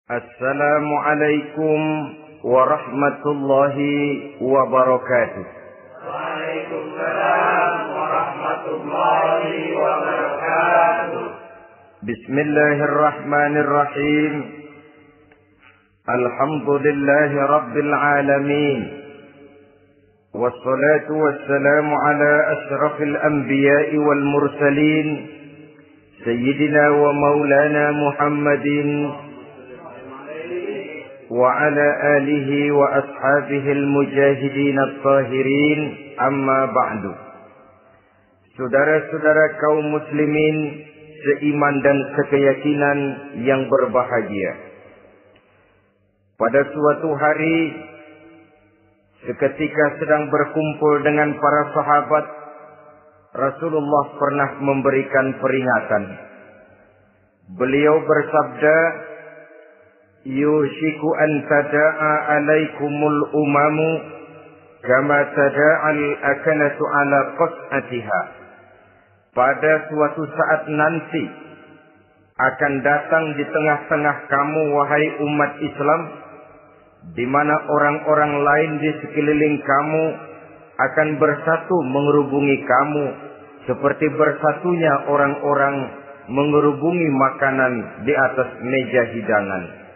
Assalamualaikum warahmatullahi wabarakatuh. Waalaikumsalam warahmatullahi wabarakatuh. Bismillahirrahmanirrahim. Alhamdulillahi rabbil alamin. Wassalatu wassalamu ala ashrafil anbiya'i wal mursalin. Sayyidina wa maulana Muhammadin وعلى آله وأصحابه المجاهدين الطاهرين أما بعد. Saudara-saudara kaum muslimin seiman dan sekeyakinan yang berbahagia. Pada suatu hari seketika sedang berkumpul dengan para sahabat, Rasulullah pernah memberikan peringatan. Beliau bersabda, yushiku an tada'a alaikumul umamu kama tada'al akanatu ala qas'atiha. Pada suatu saat nanti akan datang di tengah-tengah kamu wahai umat Islam, di mana orang-orang lain di sekeliling kamu akan bersatu mengerubungi kamu seperti bersatunya orang-orang mengerubungi makanan di atas meja hidangan.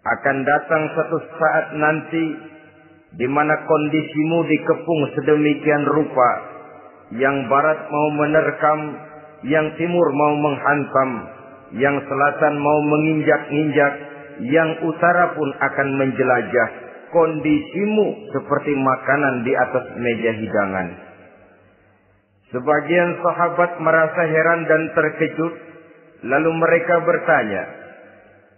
Akan datang satu saat nanti di mana kondisimu dikepung sedemikian rupa, yang barat mau menerkam, yang timur mau menghantam, yang selatan mau menginjak-injak, yang utara pun akan menjelajah. Kondisimu seperti makanan di atas meja hidangan. Sebagian sahabat merasa heran dan terkejut, lalu mereka bertanya,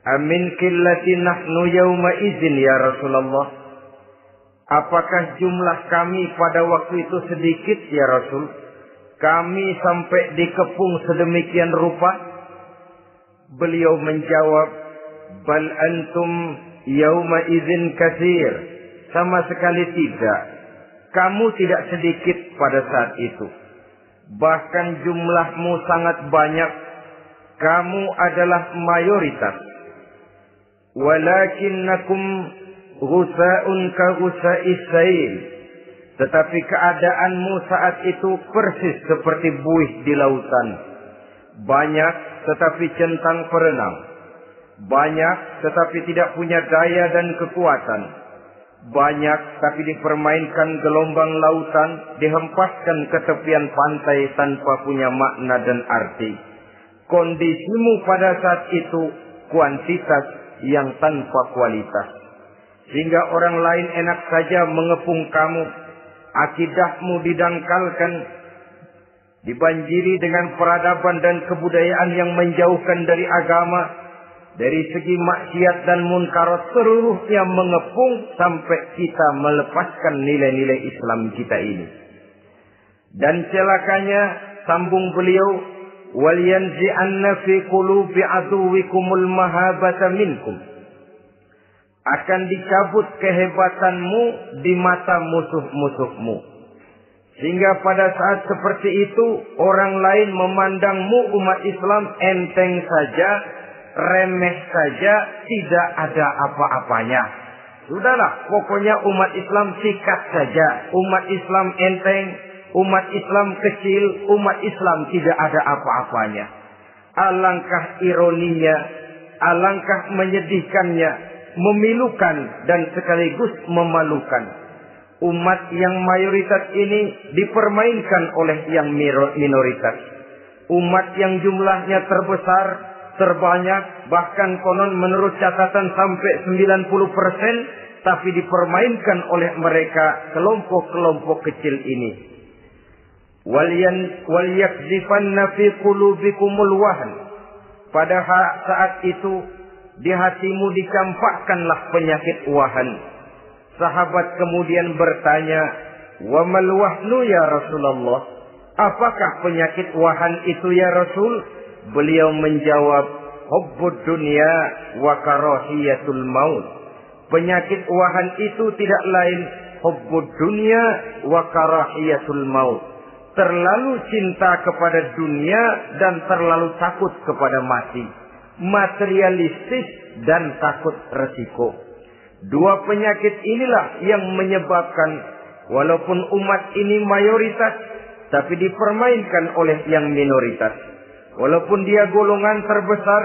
amin qillati nahnu yawma izin ya Rasulullah. Apakah jumlah kami pada waktu itu sedikit ya Rasul? Kami sampai dikepung sedemikian rupa? Beliau menjawab, bal antum yawma izin katsir. Sama sekali tidak. Kamu tidak sedikit pada saat itu. Bahkan jumlahmu sangat banyak. Kamu adalah mayoritas. Walakinnakum ghusa'un ka ghusa'is sail. Tetapi keadaanmu saat itu persis seperti buih di lautan. Banyak tetapi centang perenang. Banyak tetapi tidak punya daya dan kekuatan. Banyak tapi dipermainkan gelombang lautan, dihempaskan ke tepian pantai tanpa punya makna dan arti. Kondisimu pada saat itu kuantitas yang tanpa kualitas. Sehingga orang lain enak saja mengepung kamu. Akidahmu didangkalkan, dibanjiri dengan peradaban dan kebudayaan yang menjauhkan dari agama. Dari segi maksiat dan munkarat seluruhnya mengepung sampai kita melepaskan nilai-nilai Islam kita ini. Dan celakanya, sambung beliau, وَلْيَنْزِعَنَّ فِي قُلُوبِ عَدُوِّكُمُ الْمَهَابَةَ مِنْكُمْ. Akan dicabut kehebatanmu di mata musuh-musuhmu. Sehingga pada saat seperti itu, orang lain memandangmu umat Islam enteng saja, remeh saja, tidak ada apa-apanya. Sudahlah, pokoknya umat Islam sikat saja. Umat Islam enteng, umat Islam kecil, umat Islam tidak ada apa-apanya. Alangkah ironinya, alangkah menyedihkannya, memilukan dan sekaligus memalukan. Umat yang mayoritas ini dipermainkan oleh yang minoritas. Umat yang jumlahnya terbesar, terbanyak, bahkan konon menurut catatan sampai 90%, tapi dipermainkan oleh mereka kelompok-kelompok kecil ini. وَلْيَقْذِفَنَّ فِي قُلُوبِكُمُ الْوَهْنَ. Pada saat itu di hatimu dicampakkanlah penyakit wahan. Sahabat kemudian bertanya, wa mal wahnu ya Rasulullah? Apakah penyakit wahan itu ya Rasul? Beliau menjawab, hubbud dunya wa karahiyatul maut. Penyakit wahan itu tidak lain hubbud dunya wa karahiyatul maut. Terlalu cinta kepada dunia dan terlalu takut kepada mati. materialistis dan takut resiko. Dua penyakit inilah yang menyebabkan walaupun umat ini mayoritas, tapi dipermainkan oleh yang minoritas. Walaupun dia golongan terbesar,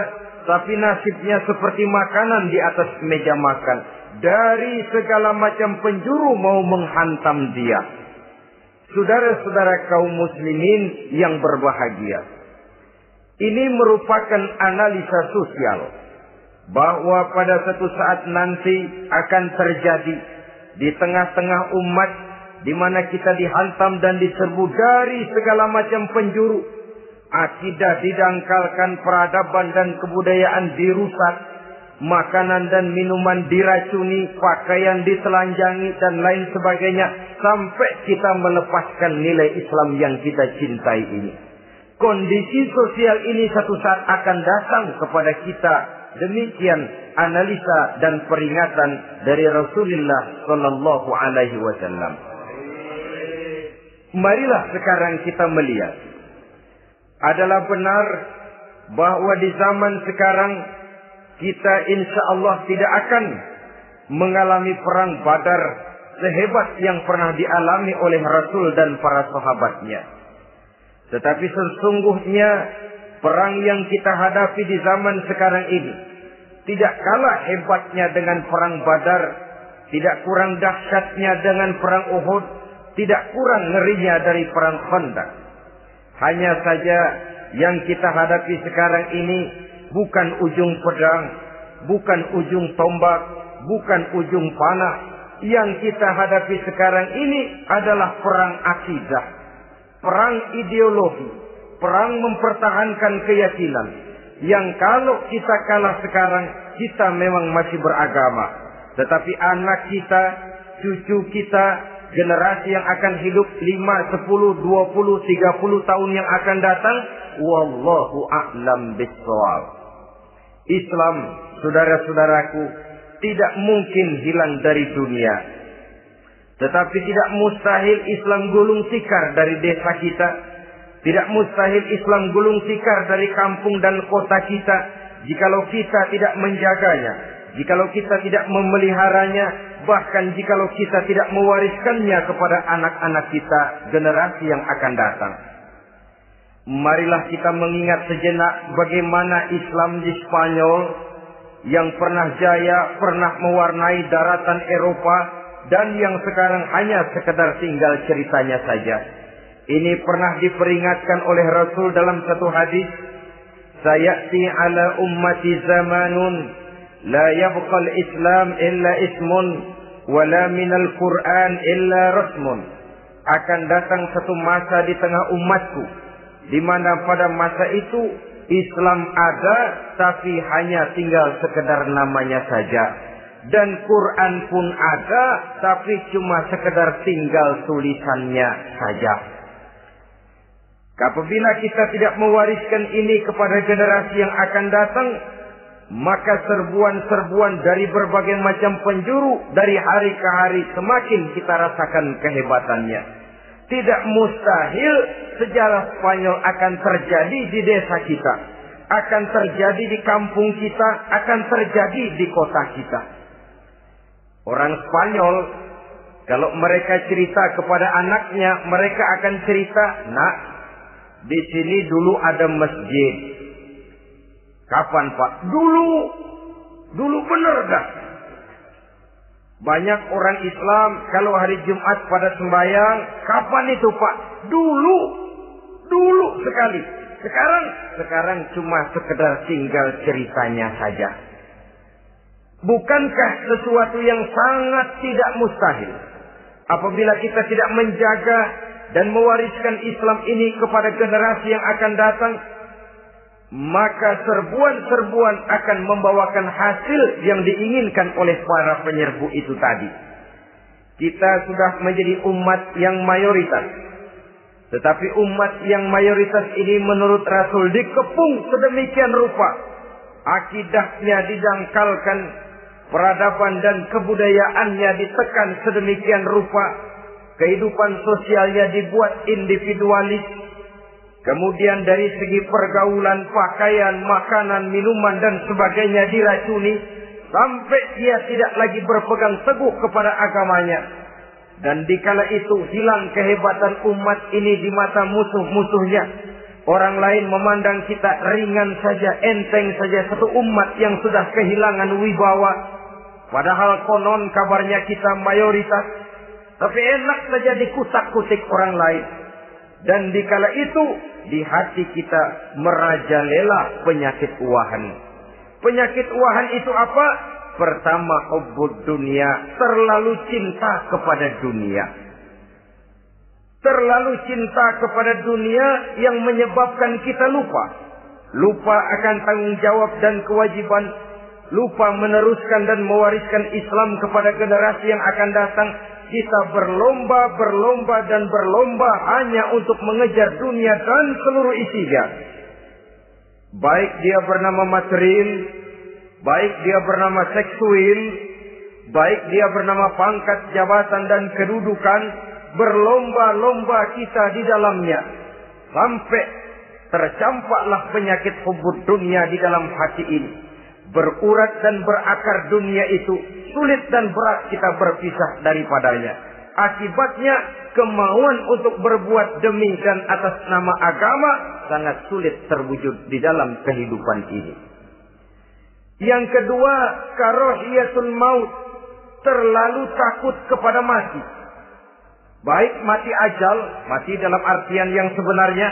tapi nasibnya seperti makanan di atas meja makan. Dari segala macam penjuru mau menghantam dia. Saudara-saudara kaum muslimin yang berbahagia, ini merupakan analisa sosial bahwa pada suatu saat nanti akan terjadi di tengah-tengah umat di mana kita dihantam dan diserbu dari segala macam penjuru. Akidah didangkalkan, peradaban dan kebudayaan dirusak, makanan dan minuman diracuni, pakaian ditelanjangi dan lain sebagainya, sampai kita melepaskan nilai Islam yang kita cintai ini. Kondisi sosial ini satu saat akan datang kepada kita. Demikian analisa dan peringatan dari Rasulullah sallallahu alaihi wasallam. Marilah sekarang kita melihat, adalah benar bahwa di zaman sekarang kita insya Allah tidak akan mengalami perang Badar sehebat yang pernah dialami oleh Rasul dan para sahabatnya. Tetapi sesungguhnya perang yang kita hadapi di zaman sekarang ini tidak kalah hebatnya dengan perang Badar, tidak kurang dahsyatnya dengan perang Uhud, tidak kurang ngerinya dari perang Khandaq. Hanya saja yang kita hadapi sekarang ini bukan ujung pedang, bukan ujung tombak, bukan ujung panah. Yang kita hadapi sekarang ini adalah perang akidah, perang ideologi, perang mempertahankan keyakinan. Yang kalau kita kalah sekarang, kita memang masih beragama. Tetapi anak kita, cucu kita, generasi yang akan hidup 5, 10, 20, 30 tahun yang akan datang, wallahu a'lam bissawab. Islam, saudara-saudaraku, tidak mungkin hilang dari dunia. Tetapi tidak mustahil Islam gulung tikar dari desa kita. Tidak mustahil Islam gulung tikar dari kampung dan kota kita, jikalau kita tidak menjaganya, jikalau kita tidak memeliharanya, bahkan jikalau kita tidak mewariskannya kepada anak-anak kita, generasi yang akan datang. Marilah kita mengingat sejenak bagaimana Islam di Spanyol yang pernah jaya, pernah mewarnai daratan Eropa, dan yang sekarang hanya sekedar tinggal ceritanya saja. Ini pernah diperingatkan oleh Rasul dalam satu hadis, "Sayati ala ummati zamanun la yabqal Islam illa ismun wala minal Quran illa rasmun." Akan datang satu masa di tengah umatku di mana pada masa itu Islam ada tapi hanya tinggal sekedar namanya saja, dan Quran pun ada tapi cuma sekedar tinggal tulisannya saja. Apabila kita tidak mewariskan ini kepada generasi yang akan datang, maka serbuan-serbuan dari berbagai macam penjuru dari hari ke hari semakin kita rasakan kehebatannya. Tidak mustahil sejarah Spanyol akan terjadi di desa kita, akan terjadi di kampung kita, akan terjadi di kota kita. Orang Spanyol, kalau mereka cerita kepada anaknya, mereka akan cerita, "Nak, di sini dulu ada masjid." "Kapan, Pak?" Dulu bener dah. Banyak orang Islam kalau hari Jumat pada sembahyang, "Kapan itu, Pak?" Dulu sekali. Sekarang cuma sekedar tinggal ceritanya saja. Bukankah sesuatu yang sangat tidak mustahil apabila kita tidak menjaga dan mewariskan Islam ini kepada generasi yang akan datang, maka serbuan-serbuan akan membawakan hasil yang diinginkan oleh para penyerbu itu tadi. Kita sudah menjadi umat yang mayoritas, tetapi umat yang mayoritas ini menurut Rasul dikepung sedemikian rupa, akidahnya didangkalkan, peradaban dan kebudayaannya ditekan sedemikian rupa, kehidupan sosialnya dibuat individualis. Kemudian dari segi pergaulan, pakaian, makanan, minuman dan sebagainya diracuni sampai dia tidak lagi berpegang teguh kepada agamanya. Dan dikala itu hilang kehebatan umat ini di mata musuh-musuhnya. Orang lain memandang kita ringan saja, enteng saja, satu umat yang sudah kehilangan wibawa. Padahal konon kabarnya kita mayoritas, tapi enak saja dikutak-kutik orang lain. Dan dikala itu di hati kita merajalela penyakit wahan. Penyakit wahan itu apa? Pertama, hubbud dunia, terlalu cinta kepada dunia. Terlalu cinta kepada dunia yang menyebabkan kita lupa. Lupa akan tanggung jawab dan kewajiban. Lupa meneruskan dan mewariskan Islam kepada generasi yang akan datang. Kita berlomba hanya untuk mengejar dunia dan seluruh isinya. Baik dia bernama material, baik dia bernama seksual, baik dia bernama pangkat, jabatan dan kedudukan, berlomba-lomba kita di dalamnya. Sampai tercampaklah penyakit hubbud dunia di dalam hati ini. Berurat dan berakar dunia itu, sulit dan berat kita berpisah daripadanya. Akibatnya kemauan untuk berbuat demi dan atas nama agama sangat sulit terwujud di dalam kehidupan ini. Yang kedua, karahiyatul maut, terlalu takut kepada mati. Baik mati ajal, mati dalam artian yang sebenarnya,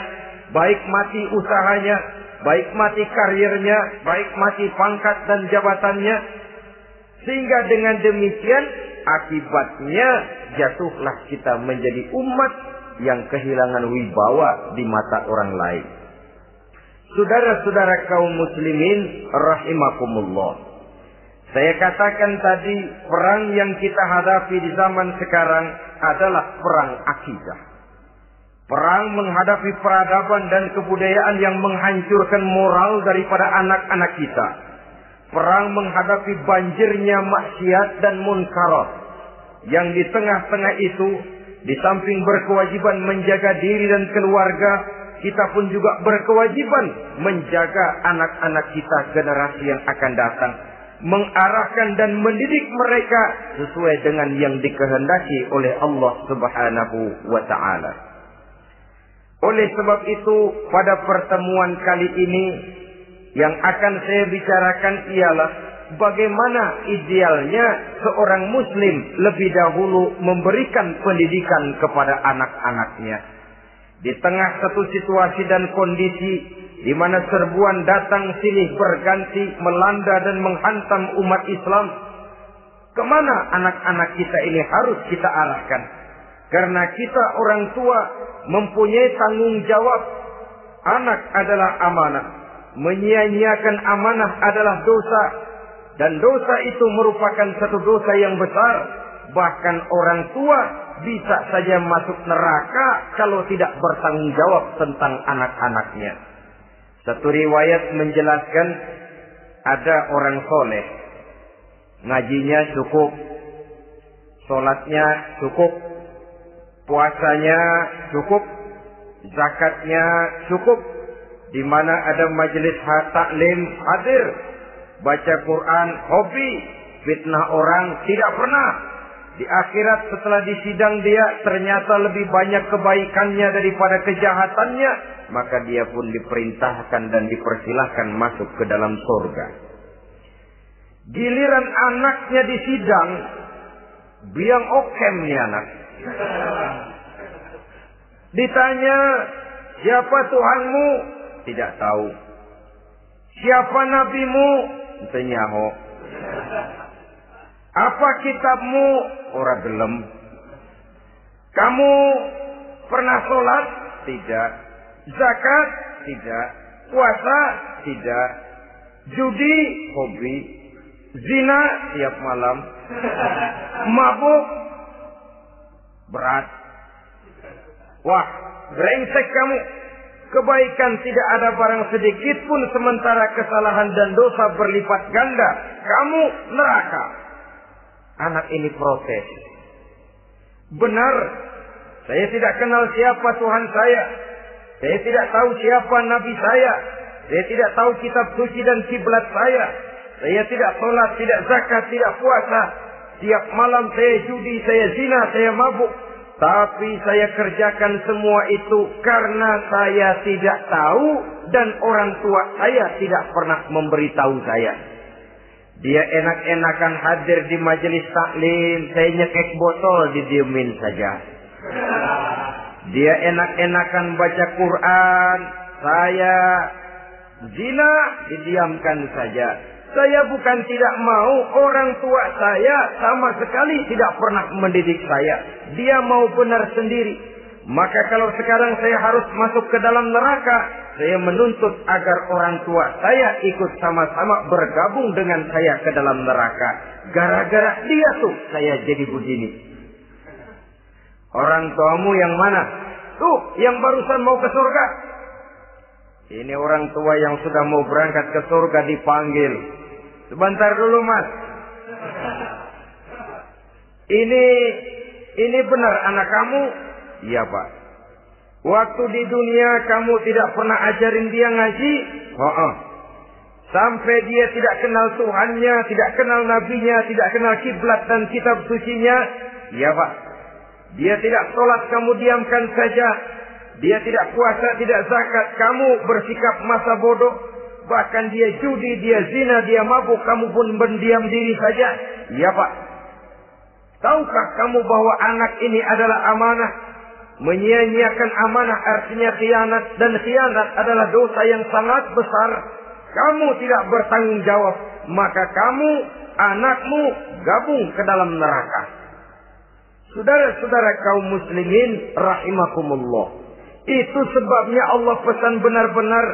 baik mati usahanya, baik mati karirnya, baik mati pangkat dan jabatannya. Sehingga dengan demikian akibatnya jatuhlah kita menjadi umat yang kehilangan wibawa di mata orang lain. Saudara-saudara kaum muslimin rahimakumullah. Saya katakan tadi, perang yang kita hadapi di zaman sekarang adalah perang akidah. Perang menghadapi peradaban dan kebudayaan yang menghancurkan moral daripada anak-anak kita. Perang menghadapi banjirnya maksiat dan munkarat. Yang di tengah-tengah itu, di samping berkewajiban menjaga diri dan keluarga, kita pun juga berkewajiban menjaga anak-anak kita, generasi yang akan datang. Mengarahkan dan mendidik mereka sesuai dengan yang dikehendaki oleh Allah Subhanahu wa ta'ala. Oleh sebab itu, pada pertemuan kali ini yang akan saya bicarakan ialah bagaimana idealnya seorang muslim lebih dahulu memberikan pendidikan kepada anak-anaknya. Di tengah satu situasi dan kondisi di mana serbuan datang silih berganti melanda dan menghantam umat Islam, kemana anak-anak kita ini harus kita arahkan? Karena kita orang tua mempunyai tanggung jawab. Anak adalah amanah. Menyia-nyiakan amanah adalah dosa. Dan dosa itu merupakan satu dosa yang besar. Bahkan orang tua bisa saja masuk neraka kalau tidak bertanggung jawab tentang anak-anaknya. Satu riwayat menjelaskan ada orang soleh. Ngajinya cukup. Sholatnya cukup. Puasanya cukup, zakatnya cukup, di mana ada majelis taklim hadir, baca Quran hobi, fitnah orang tidak pernah. Di akhirat setelah disidang dia ternyata lebih banyak kebaikannya daripada kejahatannya, maka dia pun diperintahkan dan dipersilahkan masuk ke dalam surga. Giliran anaknya disidang, biang okem nih anak. Ditanya, siapa Tuhanmu? Tidak tahu. Siapa nabimu? Tenyaho. Apa kitabmu? Ora gelem. Kamu pernah sholat? Tidak. Zakat? Tidak. Puasa? Tidak. Judi? Hobi. Zina? Tiap malam. Mabuk? Berat. Wah, brengsek kamu. Kebaikan tidak ada barang sedikit pun, sementara kesalahan dan dosa berlipat ganda. Kamu neraka. Anak ini protes. Benar, saya tidak kenal siapa Tuhan saya. Saya tidak tahu siapa nabi saya. Saya tidak tahu kitab suci dan kiblat saya. Saya tidak sholat, tidak zakat, tidak puasa. Tiap malam saya judi, saya zina, saya mabuk. Tapi saya kerjakan semua itu karena saya tidak tahu dan orang tua saya tidak pernah memberitahu saya. Dia enak-enakan hadir di majelis taklim, saya nyekek botol, didiemin saja. Dia enak-enakan baca Quran, saya zina, didiamkan saja. Saya bukan tidak mau, orang tua saya sama sekali tidak pernah mendidik saya. Dia mau benar sendiri. Maka kalau sekarang saya harus masuk ke dalam neraka, saya menuntut agar orang tua saya ikut sama-sama bergabung dengan saya ke dalam neraka. Gara-gara dia tuh saya jadi begini. Orang tuamu yang mana? Tuh, yang barusan mau ke surga. Ini orang tua yang sudah mau berangkat ke surga dipanggil. Sebentar dulu, Mas. Ini benar anak kamu? Iya, Pak. Waktu di dunia kamu tidak pernah ajarin dia ngaji? Sampai dia tidak kenal Tuhannya, tidak kenal nabinya, tidak kenal kiblat dan kitab sucinya? Iya, Pak. Dia tidak sholat, kamu diamkan saja. Dia tidak puasa, tidak zakat, kamu bersikap masa bodoh. Bahkan dia judi, dia zina, dia mabuk, kamu pun berdiam diri saja. Iya, Pak. Tahukah kamu bahwa anak ini adalah amanah? Menyia-nyiakan amanah artinya khianat, dan khianat adalah dosa yang sangat besar. Kamu tidak bertanggung jawab, maka kamu, anakmu gabung ke dalam neraka. Saudara-saudara kaum muslimin rahimakumullah. Itu sebabnya Allah pesan benar-benar,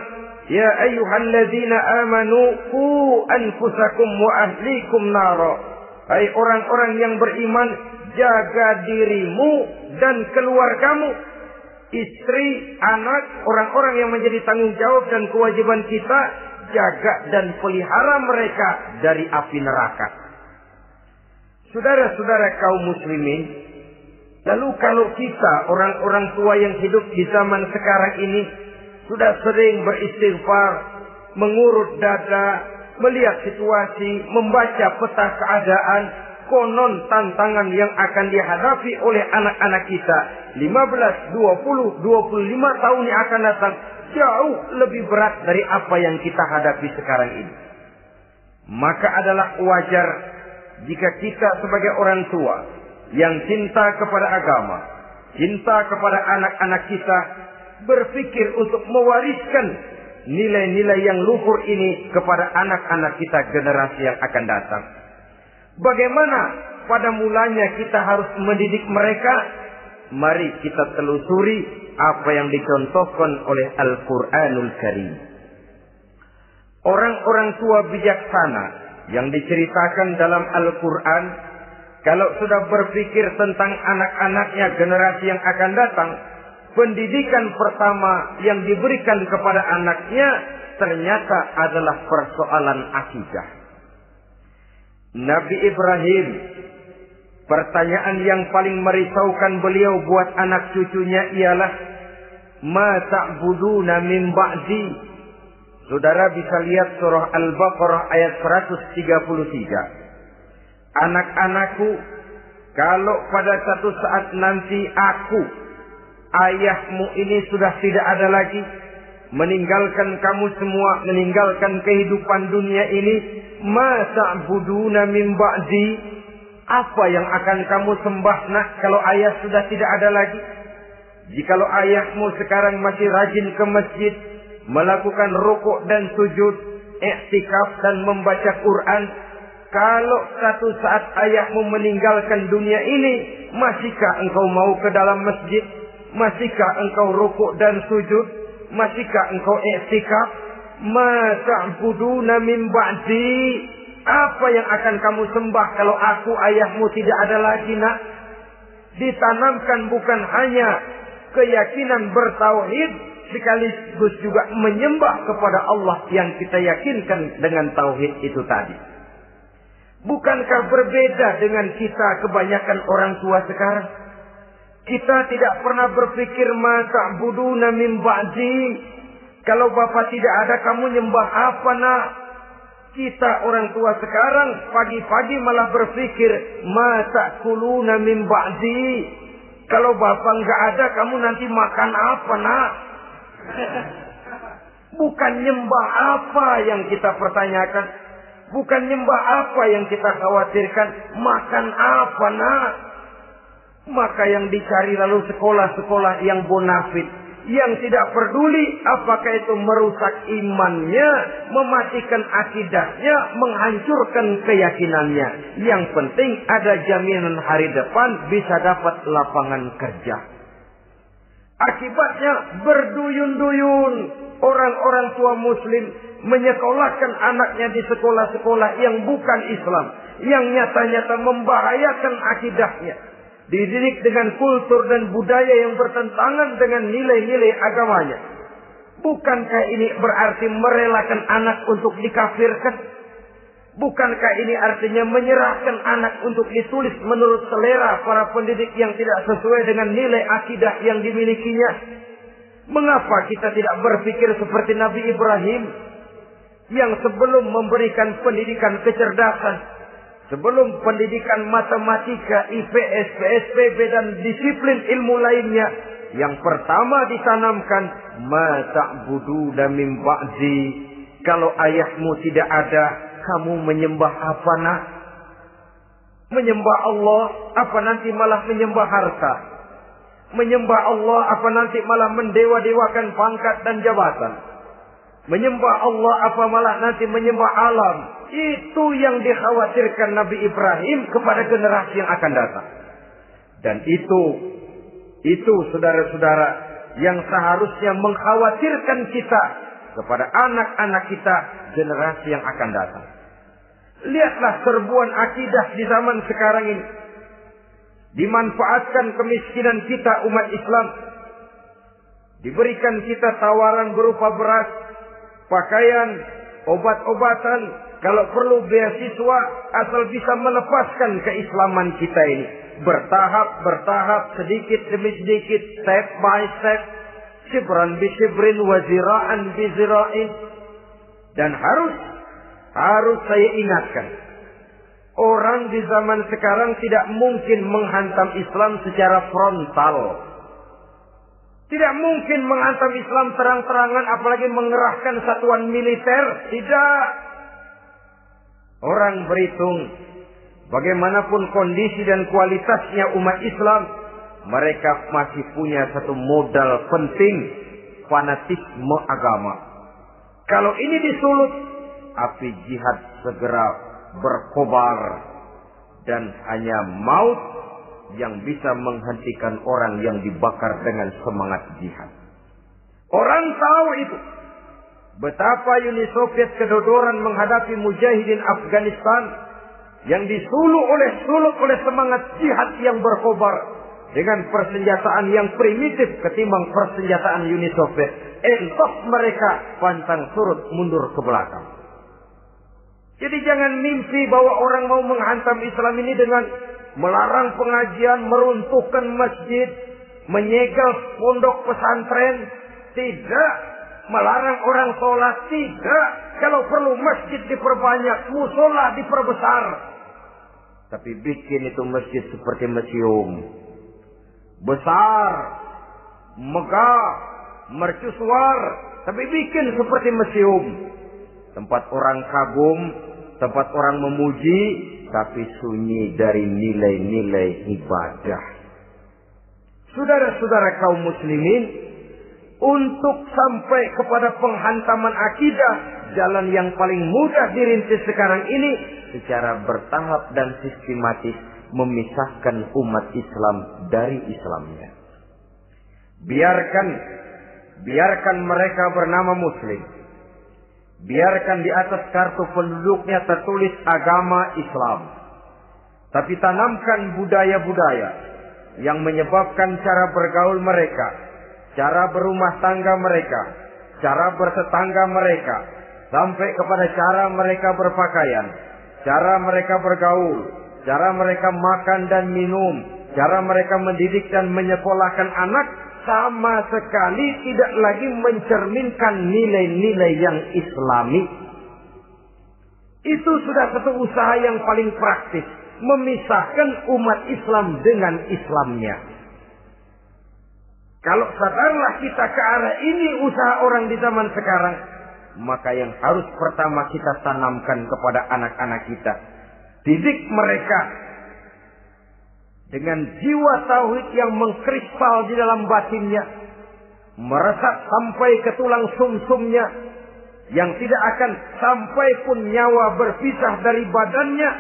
ya ayyuhalladzina amanu qu anfusakum wa ahlikum nara. Hai orang-orang yang beriman, jaga dirimu dan keluargamu, istri, anak, orang-orang yang menjadi tanggung jawab dan kewajiban kita, jaga dan pelihara mereka dari api neraka. Saudara-saudara kaum muslimin, lalu kalau kita orang-orang tua yang hidup di zaman sekarang ini sudah sering beristighfar, mengurut dada, melihat situasi, membaca peta keadaan, konon tantangan yang akan dihadapi oleh anak-anak kita 15, 20, 25 tahun yang akan datang jauh lebih berat dari apa yang kita hadapi sekarang ini. Maka adalah wajar jika kita sebagai orang tua yang cinta kepada agama, cinta kepada anak-anak kita, berpikir untuk mewariskan nilai-nilai yang luhur ini kepada anak-anak kita generasi yang akan datang. Bagaimana pada mulanya kita harus mendidik mereka? Mari kita telusuri apa yang dicontohkan oleh Al-Quranul Karim. Orang-orang tua bijaksana yang diceritakan dalam Al-Quran, kalau sudah berpikir tentang anak-anaknya generasi yang akan datang, pendidikan pertama yang diberikan kepada anaknya ternyata adalah persoalan akidah. Nabi Ibrahim, pertanyaan yang paling merisaukan beliau buat anak cucunya ialah, ma ta'buduna min ba'di. Saudara bisa lihat surah Al-Baqarah ayat 133. Anak-anakku, kalau pada satu saat nanti aku, ayahmu ini sudah tidak ada lagi, meninggalkan kamu semua, meninggalkan kehidupan dunia ini, ma ta'buduna min ba'di, apa yang akan kamu sembah nak kalau ayah sudah tidak ada lagi? Jikalau ayahmu sekarang masih rajin ke masjid, melakukan rukuk dan sujud, i'tikaf dan membaca Quran, kalau satu saat ayahmu meninggalkan dunia ini, masihkah engkau mau ke dalam masjid? Masihkah engkau rukuk dan sujud? Masihkah engkau i'tikaf? Ma ta'buduna min ba'di, apa yang akan kamu sembah kalau aku ayahmu tidak ada lagi nak? Ditanamkan bukan hanya keyakinan bertauhid, sekaligus juga menyembah kepada Allah yang kita yakinkan dengan tauhid itu tadi. Bukankah berbeda dengan kita kebanyakan orang tua sekarang? Kita tidak pernah berpikir masa buduna min ba'di. Kalau bapak tidak ada, kamu nyembah apa nak? Kita orang tua sekarang pagi-pagi malah berpikir masa kuluna min ba'di. Kalau bapak nggak ada, kamu nanti makan apa nak? Bukan nyembah apa yang kita pertanyakan. Bukan nyembah apa yang kita khawatirkan. Makan apa nak? Maka yang dicari lalu sekolah-sekolah yang bonafit, yang tidak peduli apakah itu merusak imannya, mematikan akidahnya, menghancurkan keyakinannya. Yang penting ada jaminan hari depan bisa dapat lapangan kerja. Akibatnya berduyun-duyun orang-orang tua muslim menyekolahkan anaknya di sekolah-sekolah yang bukan Islam, yang nyata-nyata membahayakan akidahnya. Dididik dengan kultur dan budaya yang bertentangan dengan nilai-nilai agamanya. Bukankah ini berarti merelakan anak untuk dikafirkan? Bukankah ini artinya menyerahkan anak untuk ditulis menurut selera para pendidik yang tidak sesuai dengan nilai akidah yang dimilikinya? Mengapa kita tidak berpikir seperti Nabi Ibrahim yang sebelum memberikan pendidikan kecerdasan, sebelum pendidikan matematika, IPS, PSPB dan disiplin ilmu lainnya, yang pertama ditanamkan ma ta'buduna min ba'di. Kalau ayahmu tidak ada, kamu menyembah apa nak? Menyembah Allah, apa nanti malah menyembah harta? Menyembah Allah, apa nanti malah mendewa-dewakan pangkat dan jabatan? Menyembah Allah, apa malah nanti menyembah alam? Itu yang dikhawatirkan Nabi Ibrahim kepada generasi yang akan datang. Dan itu saudara-saudara yang seharusnya mengkhawatirkan kita kepada anak-anak kita generasi yang akan datang. Lihatlah serbuan akidah di zaman sekarang ini. Dimanfaatkan kemiskinan kita umat Islam. Diberikan kita tawaran berupa beras, pakaian, obat-obatan, kalau perlu beasiswa, asal bisa melepaskan keislaman kita ini. Bertahap, sedikit demi sedikit, step by step, shibran bi shibrin wa zira'an bi zira'in. Dan harus saya ingatkan, orang di zaman sekarang tidak mungkin menghantam Islam secara frontal. Tidak mungkin menghantam Islam terang-terangan, apalagi mengerahkan satuan militer. Tidak. Orang berhitung, bagaimanapun kondisi dan kualitasnya umat Islam, mereka masih punya satu modal penting, fanatisme agama. Kalau ini disulut, api jihad segera berkobar, dan hanya maut yang bisa menghentikan orang yang dibakar dengan semangat jihad. Orang tahu itu. Betapa Uni Soviet kedodoran menghadapi mujahidin Afghanistan yang disulut oleh semangat jihad yang berkobar dengan persenjataan yang primitif ketimbang persenjataan Uni Soviet. Entok mereka pantang surut mundur ke belakang. Jadi jangan mimpi bahwa orang mau menghantam Islam ini dengan melarang pengajian, meruntuhkan masjid, menyegel pondok pesantren. Tidak. Melarang orang sholat. Tidak. Kalau perlu masjid diperbanyak, musola diperbesar. Tapi bikin itu masjid seperti museum. Besar, megah, mercusuar. Tapi bikin seperti museum. Tempat orang kagum, tempat orang memuji, tapi sunyi dari nilai-nilai ibadah. Saudara-saudara kaum muslimin, untuk sampai kepada penghantaman akidah, jalan yang paling mudah dirintis sekarang ini secara bertahap dan sistematis memisahkan umat Islam dari Islamnya. Biarkan mereka bernama Muslim. Biarkan di atas kartu penduduknya tertulis agama Islam. Tapi tanamkan budaya-budaya yang menyebabkan cara bergaul mereka, cara berumah tangga mereka, cara bertetangga mereka, sampai kepada cara mereka berpakaian, cara mereka bergaul, cara mereka makan dan minum, cara mereka mendidik dan menyekolahkan anak sama sekali tidak lagi mencerminkan nilai-nilai yang islami. Itu sudah satu usaha yang paling praktis, memisahkan umat Islam dengan Islamnya. Kalau sadarlah kita ke arah ini usaha orang di zaman sekarang, maka yang harus pertama kita tanamkan kepada anak-anak kita, didik mereka dengan jiwa tauhid yang mengkristal di dalam batinnya, meresap sampai ke tulang sumsumnya, yang tidak akan sampai pun nyawa berpisah dari badannya.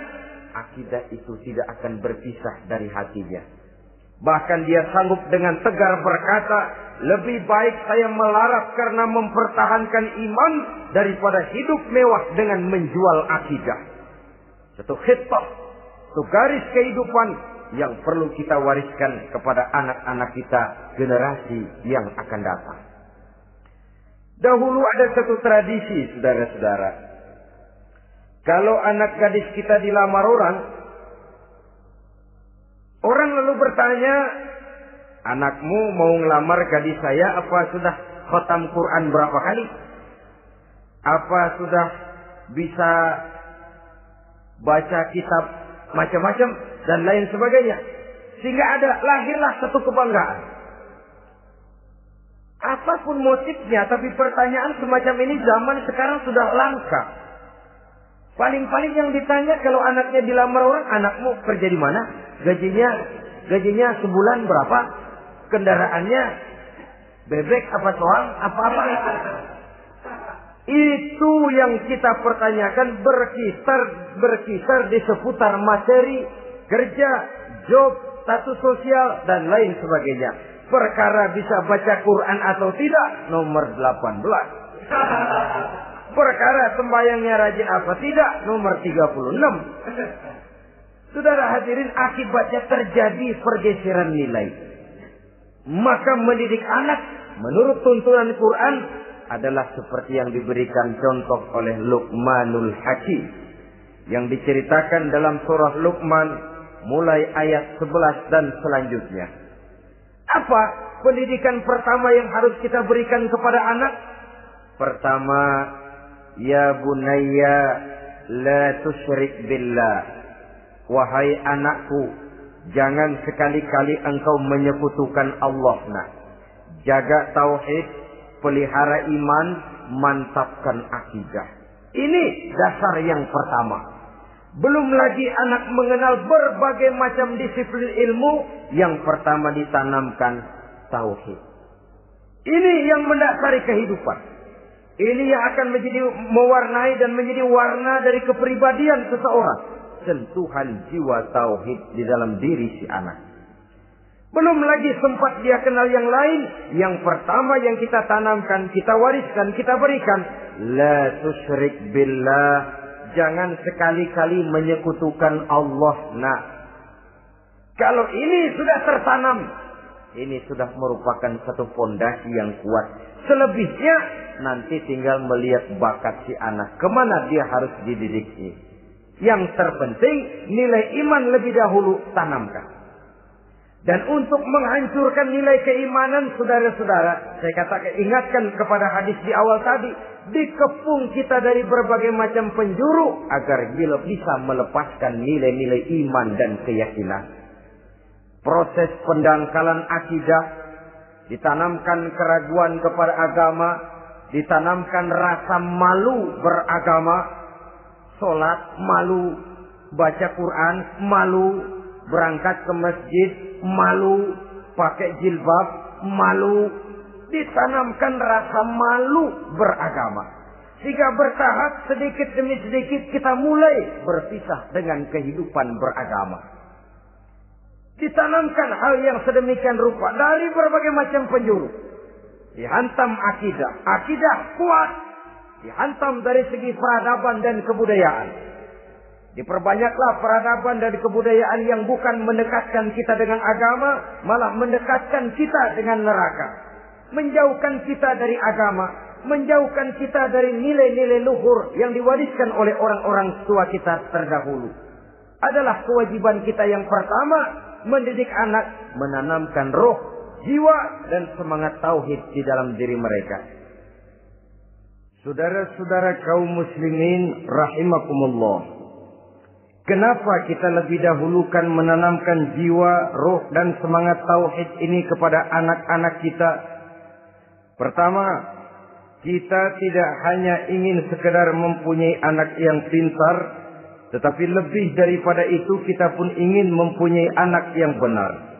Akidah itu tidak akan berpisah dari hatinya. Bahkan dia sanggup dengan tegar berkata, lebih baik saya melarat karena mempertahankan iman daripada hidup mewah dengan menjual akidah. Satu khitbah, satu garis kehidupan yang perlu kita wariskan kepada anak-anak kita, generasi yang akan datang. Dahulu ada satu tradisi, saudara-saudara. Kalau anak gadis kita dilamar orang lalu bertanya, anakmu mau ngelamar gadis saya, apa sudah khatam Quran berapa kali? Apa sudah bisa baca kitab macam-macam dan lain sebagainya? Sehingga lahirlah satu kebanggaan. Apapun motifnya, tapi pertanyaan semacam ini zaman sekarang sudah langka. Paling-paling yang ditanya kalau anaknya dilamar orang, anakmu kerja di mana? Gajinya sebulan berapa? Kendaraannya bebek apa soang? Apa-apa. Itu yang kita pertanyakan, berkisar di seputar materi, kerja, job, status sosial, dan lain sebagainya. Perkara bisa baca Quran atau tidak, nomor 18. Perkara sembahyangnya rajin apa tidak, nomor 36. Saudara hadirin, akibatnya terjadi pergeseran nilai. Maka mendidik anak menurut tuntunan Quran adalah seperti yang diberikan contoh oleh Luqmanul Hakim, yang diceritakan dalam surah Luqman mulai ayat 11 dan selanjutnya. Apa pendidikan pertama yang harus kita berikan kepada anak? Pertama, ya bunayya la tusyrik billah. Wahai anakku, jangan sekali-kali engkau menyekutukan Allah. Nah, jaga tauhid, pelihara iman, mantapkan akidah. Ini dasar yang pertama. Belum lagi anak mengenal berbagai macam disiplin ilmu, yang pertama ditanamkan tauhid. Ini yang mendasari kehidupan. Ini yang akan menjadi mewarnai dan menjadi warna dari kepribadian seseorang. Sentuhan jiwa tauhid di dalam diri si anak. Belum lagi sempat dia kenal yang lain. Yang pertama yang kita tanamkan, kita wariskan, kita berikan, la tusyrik billah. Jangan sekali-kali menyekutukan Allah. Nah, kalau ini sudah tertanam, ini sudah merupakan satu fondasi yang kuat. Selebihnya nanti tinggal melihat bakat si anak, kemana dia harus dididik. Yang terpenting nilai iman lebih dahulu tanamkan. Dan untuk menghancurkan nilai keimanan, saudara-saudara, saya katakan, ingatkan kepada hadis di awal tadi, dikepung kita dari berbagai macam penjuru agar bisa melepaskan nilai-nilai iman dan keyakinan. Proses pendangkalan akidah, ditanamkan keraguan kepada agama, ditanamkan rasa malu beragama, sholat malu, baca Quran malu, berangkat ke masjid malu, pakai jilbab malu. Ditanamkan rasa malu beragama, sehingga bertahap sedikit demi sedikit kita mulai berpisah dengan kehidupan beragama. Ditanamkan hal yang sedemikian rupa dari berbagai macam penjuru. Dihantam akidah kuat, dihantam dari segi peradaban dan kebudayaan. Diperbanyaklah peradaban dan kebudayaan yang bukan mendekatkan kita dengan agama, malah mendekatkan kita dengan neraka. Menjauhkan kita dari agama, menjauhkan kita dari nilai-nilai luhur yang diwariskan oleh orang-orang tua kita terdahulu. Adalah kewajiban kita yang pertama mendidik anak, menanamkan roh, jiwa, dan semangat tauhid di dalam diri mereka. Saudara-saudara kaum muslimin rahimakumullah. Kenapa kita lebih dahulukan menanamkan jiwa, roh, dan semangat tauhid ini kepada anak-anak kita? Pertama, kita tidak hanya ingin sekedar mempunyai anak yang pintar, tetapi lebih daripada itu kita pun ingin mempunyai anak yang benar.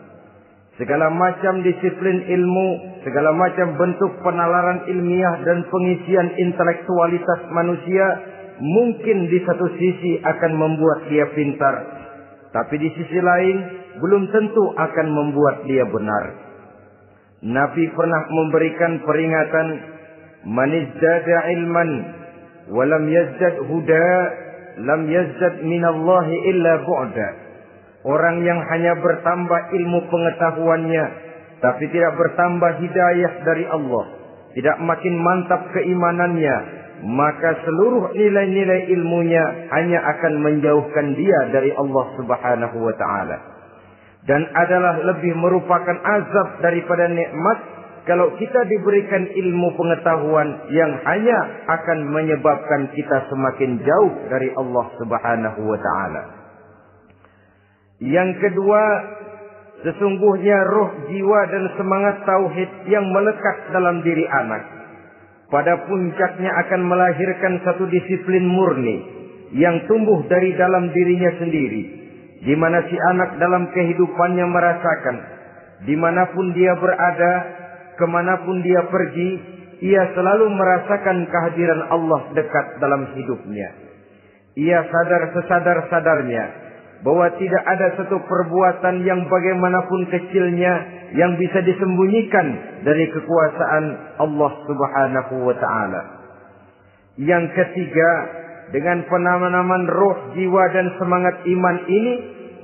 Segala macam disiplin ilmu, segala macam bentuk penalaran ilmiah dan pengisian intelektualitas manusia mungkin di satu sisi akan membuat dia pintar, tapi di sisi lain belum tentu akan membuat dia benar. Nabi pernah memberikan peringatan, "Man izdada ilman wa lam yazdad huda, lam yazdad minallahi illa bu'da." Orang yang hanya bertambah ilmu pengetahuannya, tapi tidak bertambah hidayah dari Allah, tidak makin mantap keimanannya, maka seluruh nilai-nilai ilmunya hanya akan menjauhkan dia dari Allah Subhanahu wa ta'ala. Dan adalah lebih merupakan azab daripada nikmat kalau kita diberikan ilmu pengetahuan yang hanya akan menyebabkan kita semakin jauh dari Allah Subhanahu wa ta'ala. Yang kedua, sesungguhnya roh, jiwa, dan semangat tauhid yang melekat dalam diri anak pada puncaknya akan melahirkan satu disiplin murni yang tumbuh dari dalam dirinya sendiri, di mana si anak dalam kehidupannya merasakan dimanapun dia berada, kemanapun dia pergi, ia selalu merasakan kehadiran Allah dekat dalam hidupnya. Ia sadar sesadar-sadarnya bahwa tidak ada satu perbuatan yang bagaimanapun kecilnya yang bisa disembunyikan dari kekuasaan Allah Subhanahu wa ta'ala. Yang ketiga, dengan penanaman roh, jiwa, dan semangat iman ini,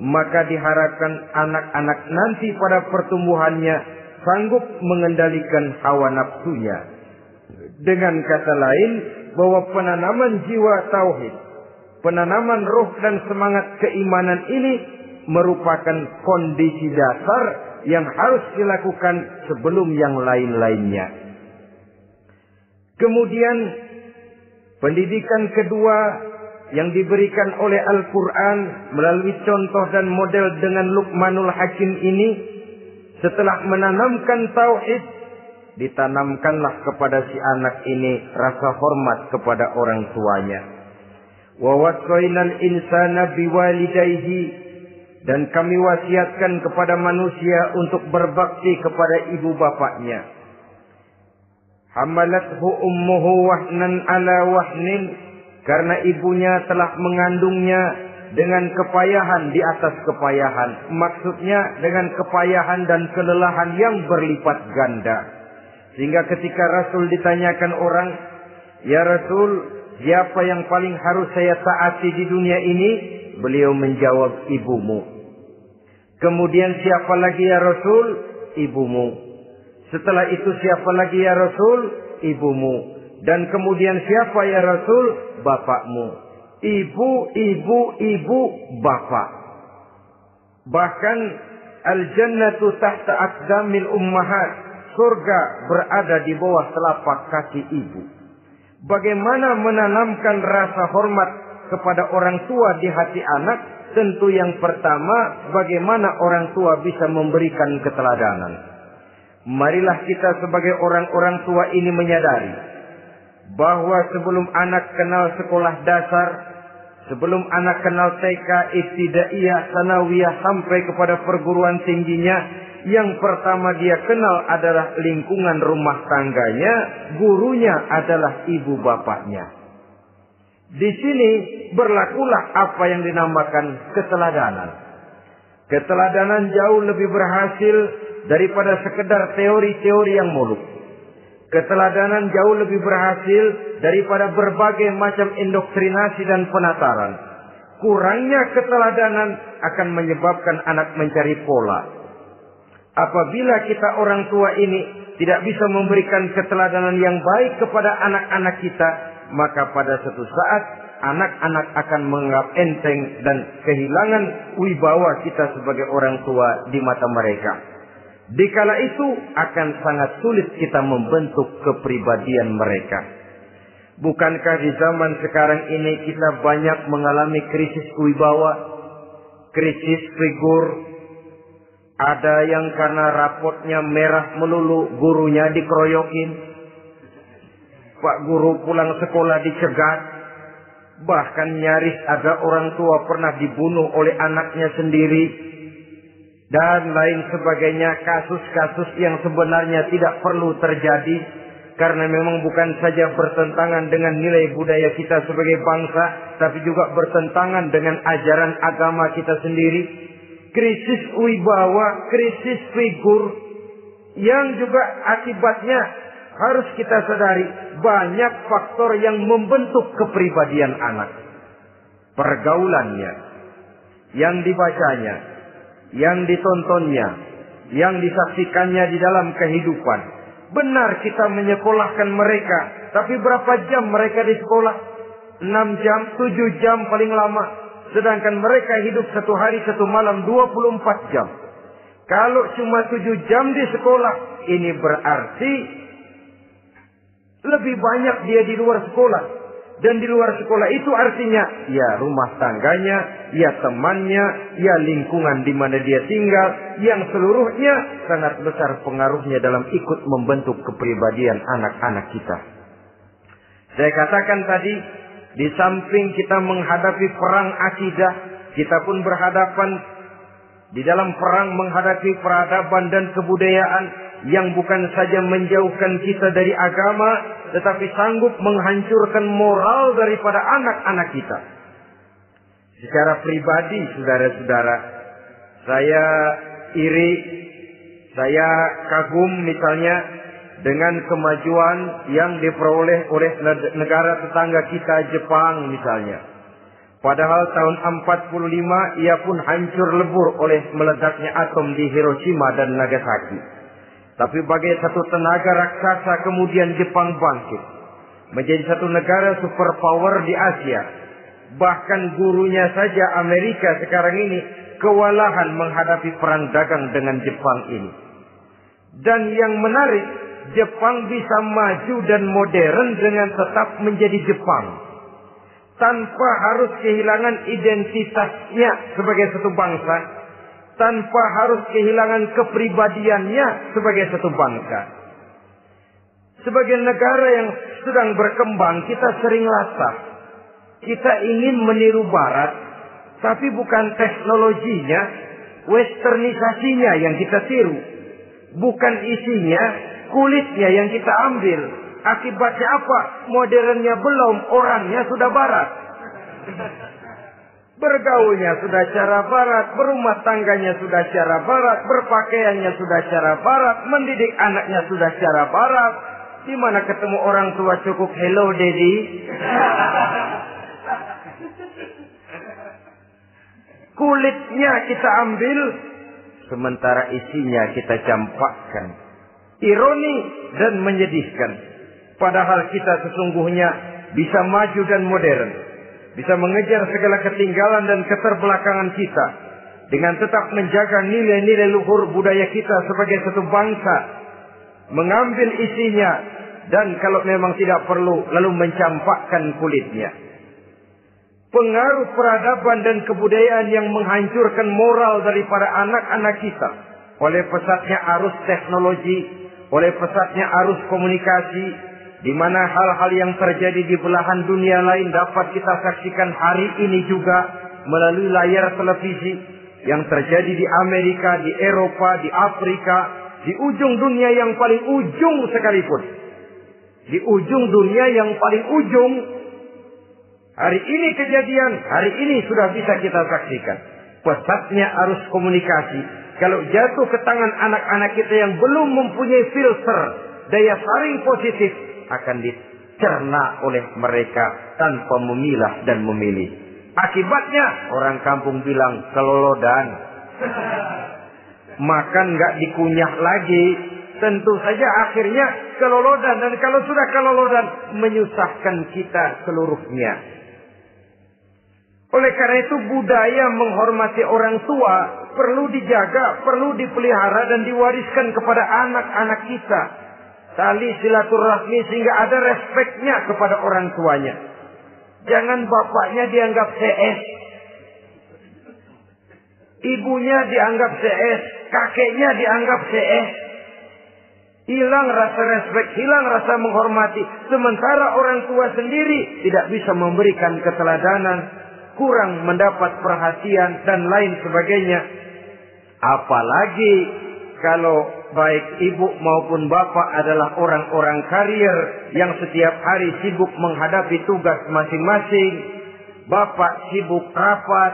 maka diharapkan anak-anak nanti pada pertumbuhannya sanggup mengendalikan hawa nafsunya. Dengan kata lain, bahwa penanaman jiwa tauhid, penanaman roh dan semangat keimanan ini merupakan kondisi dasar yang harus dilakukan sebelum yang lain-lainnya. Kemudian pendidikan kedua yang diberikan oleh Al-Quran melalui contoh dan model dengan Luqmanul Hakim ini, setelah menanamkan tauhid, ditanamkanlah kepada si anak ini rasa hormat kepada orang tuanya. Wa wasainal insana biwalidayhi, dan kami wasiatkan kepada manusia untuk berbakti kepada ibu bapaknya. Hamalathu ummuhu wahnan ala wahnin, karena ibunya telah mengandungnya dengan kepayahan di atas kepayahan. Maksudnya dengan kepayahan dan kelelahan yang berlipat ganda. Sehingga ketika Rasul ditanyakan orang, "Ya Rasul, siapa yang paling harus saya taati di dunia ini?" Beliau menjawab, "Ibumu." Kemudian, "Siapa lagi ya Rasul?" "Ibumu." Setelah itu, "Siapa lagi ya Rasul?" "Ibumu." Dan kemudian, "Siapa ya Rasul?" "Bapakmu." Ibu, ibu, ibu, bapak. Bahkan al-jannatu tahta aqdamil ummahat, surga berada di bawah telapak kaki ibu. Bagaimana menanamkan rasa hormat kepada orang tua di hati anak? Tentu yang pertama, bagaimana orang tua bisa memberikan keteladanan. Marilah kita sebagai orang-orang tua ini menyadari bahwa sebelum anak kenal sekolah dasar, sebelum anak kenal TK, ibtidaiyah, sanawiyah, sampai kepada perguruan tingginya, yang pertama dia kenal adalah lingkungan rumah tangganya, gurunya adalah ibu bapaknya. Di sini berlakulah apa yang dinamakan keteladanan. Keteladanan jauh lebih berhasil daripada sekedar teori-teori yang muluk. Keteladanan jauh lebih berhasil daripada berbagai macam indoktrinasi dan penataran. Kurangnya keteladanan akan menyebabkan anak mencari pola. Apabila kita orang tua ini tidak bisa memberikan keteladanan yang baik kepada anak-anak kita, maka pada suatu saat anak-anak akan menganggap enteng dan kehilangan wibawa kita sebagai orang tua di mata mereka. Dikala itu akan sangat sulit kita membentuk kepribadian mereka. Bukankah di zaman sekarang ini kita banyak mengalami krisis wibawa, krisis figur? Ada yang karena rapotnya merah melulu, gurunya dikeroyokin. Pak guru pulang sekolah dicegat. Bahkan nyaris ada orang tua pernah dibunuh oleh anaknya sendiri. Dan lain sebagainya, kasus-kasus yang sebenarnya tidak perlu terjadi. Karena memang bukan saja bertentangan dengan nilai budaya kita sebagai bangsa, tapi juga bertentangan dengan ajaran agama kita sendiri. Krisis wibawa, krisis figur, yang juga akibatnya harus kita sadari banyak faktor yang membentuk kepribadian anak. Pergaulannya, yang dibacanya, yang ditontonnya, yang disaksikannya di dalam kehidupan. Benar kita menyekolahkan mereka, tapi berapa jam mereka di sekolah? 6 jam, 7 jam paling lama. Sedangkan mereka hidup satu hari satu malam 24 jam. Kalau cuma 7 jam di sekolah, ini berarti lebih banyak dia di luar sekolah. Dan di luar sekolah itu artinya ya rumah tangganya, ya temannya, ya lingkungan di mana dia tinggal, yang seluruhnya sangat besar pengaruhnya dalam ikut membentuk kepribadian anak-anak kita. Saya katakan tadi, di samping kita menghadapi perang akidah, kita pun berhadapan di dalam perang menghadapi peradaban dan kebudayaan yang bukan saja menjauhkan kita dari agama, tetapi sanggup menghancurkan moral daripada anak-anak kita. Secara pribadi, saudara-saudara, saya iri, saya kagum misalnya dengan kemajuan yang diperoleh oleh negara tetangga kita, Jepang misalnya. Padahal tahun 45 ia pun hancur lebur oleh meledaknya atom di Hiroshima dan Nagasaki. Tapi bagai satu tenaga raksasa kemudian Jepang bangkit. Menjadi satu negara superpower di Asia. Bahkan gurunya saja Amerika sekarang ini kewalahan menghadapi perang dagang dengan Jepang ini. Dan yang menarik, Jepang bisa maju dan modern dengan tetap menjadi Jepang. Tanpa harus kehilangan identitasnya sebagai satu bangsa. Tanpa harus kehilangan kepribadiannya sebagai satu bangsa. Sebagai negara yang sedang berkembang, kita sering latah. Kita ingin meniru Barat, tapi bukan teknologinya, westernisasinya yang kita tiru. Bukan isinya, kulitnya yang kita ambil. Akibatnya apa? Modernnya belum, orangnya sudah Barat. Bergaulnya sudah cara Barat, berumah tangganya sudah cara Barat, berpakaiannya sudah cara Barat, mendidik anaknya sudah cara Barat. Di mana ketemu orang tua cukup hello daddy. Kulitnya kita ambil, sementara isinya kita campakkan. Ironi dan menyedihkan. Padahal kita sesungguhnya bisa maju dan modern. Bisa mengejar segala ketinggalan dan keterbelakangan kita. Dengan tetap menjaga nilai-nilai luhur budaya kita sebagai satu bangsa. Mengambil isinya. Dan kalau memang tidak perlu, lalu mencampakkan kulitnya. Pengaruh peradaban dan kebudayaan yang menghancurkan moral daripada anak-anak kita. Oleh pesatnya arus teknologi. Oleh pesatnya arus komunikasi. Di mana hal-hal yang terjadi di belahan dunia lain dapat kita saksikan hari ini juga melalui layar televisi. Yang terjadi di Amerika, di Eropa, di Afrika, di ujung dunia yang paling ujung sekalipun. Di ujung dunia yang paling ujung. Hari ini kejadian, hari ini sudah bisa kita saksikan. Pesatnya arus komunikasi. Kalau jatuh ke tangan anak-anak kita yang belum mempunyai filter, daya saring positif, akan dicerna oleh mereka tanpa memilah dan memilih. Akibatnya orang kampung bilang kelolodan. Makan nggak dikunyah lagi. Tentu saja akhirnya kelolodan. Dan kalau sudah kelolodan, menyusahkan kita seluruhnya. Oleh karena itu budaya menghormati orang tua perlu dijaga, perlu dipelihara dan diwariskan kepada anak-anak kita. Tali silaturahmi sehingga ada respeknya kepada orang tuanya. Jangan bapaknya dianggap CS, ibunya dianggap CS, kakeknya dianggap CS. Hilang rasa respek, hilang rasa menghormati. Sementara orang tua sendiri tidak bisa memberikan keteladanan, kurang mendapat perhatian dan lain sebagainya. Apalagi kalau baik ibu maupun bapak adalah orang-orang karier yang setiap hari sibuk menghadapi tugas masing-masing. Bapak sibuk rapat,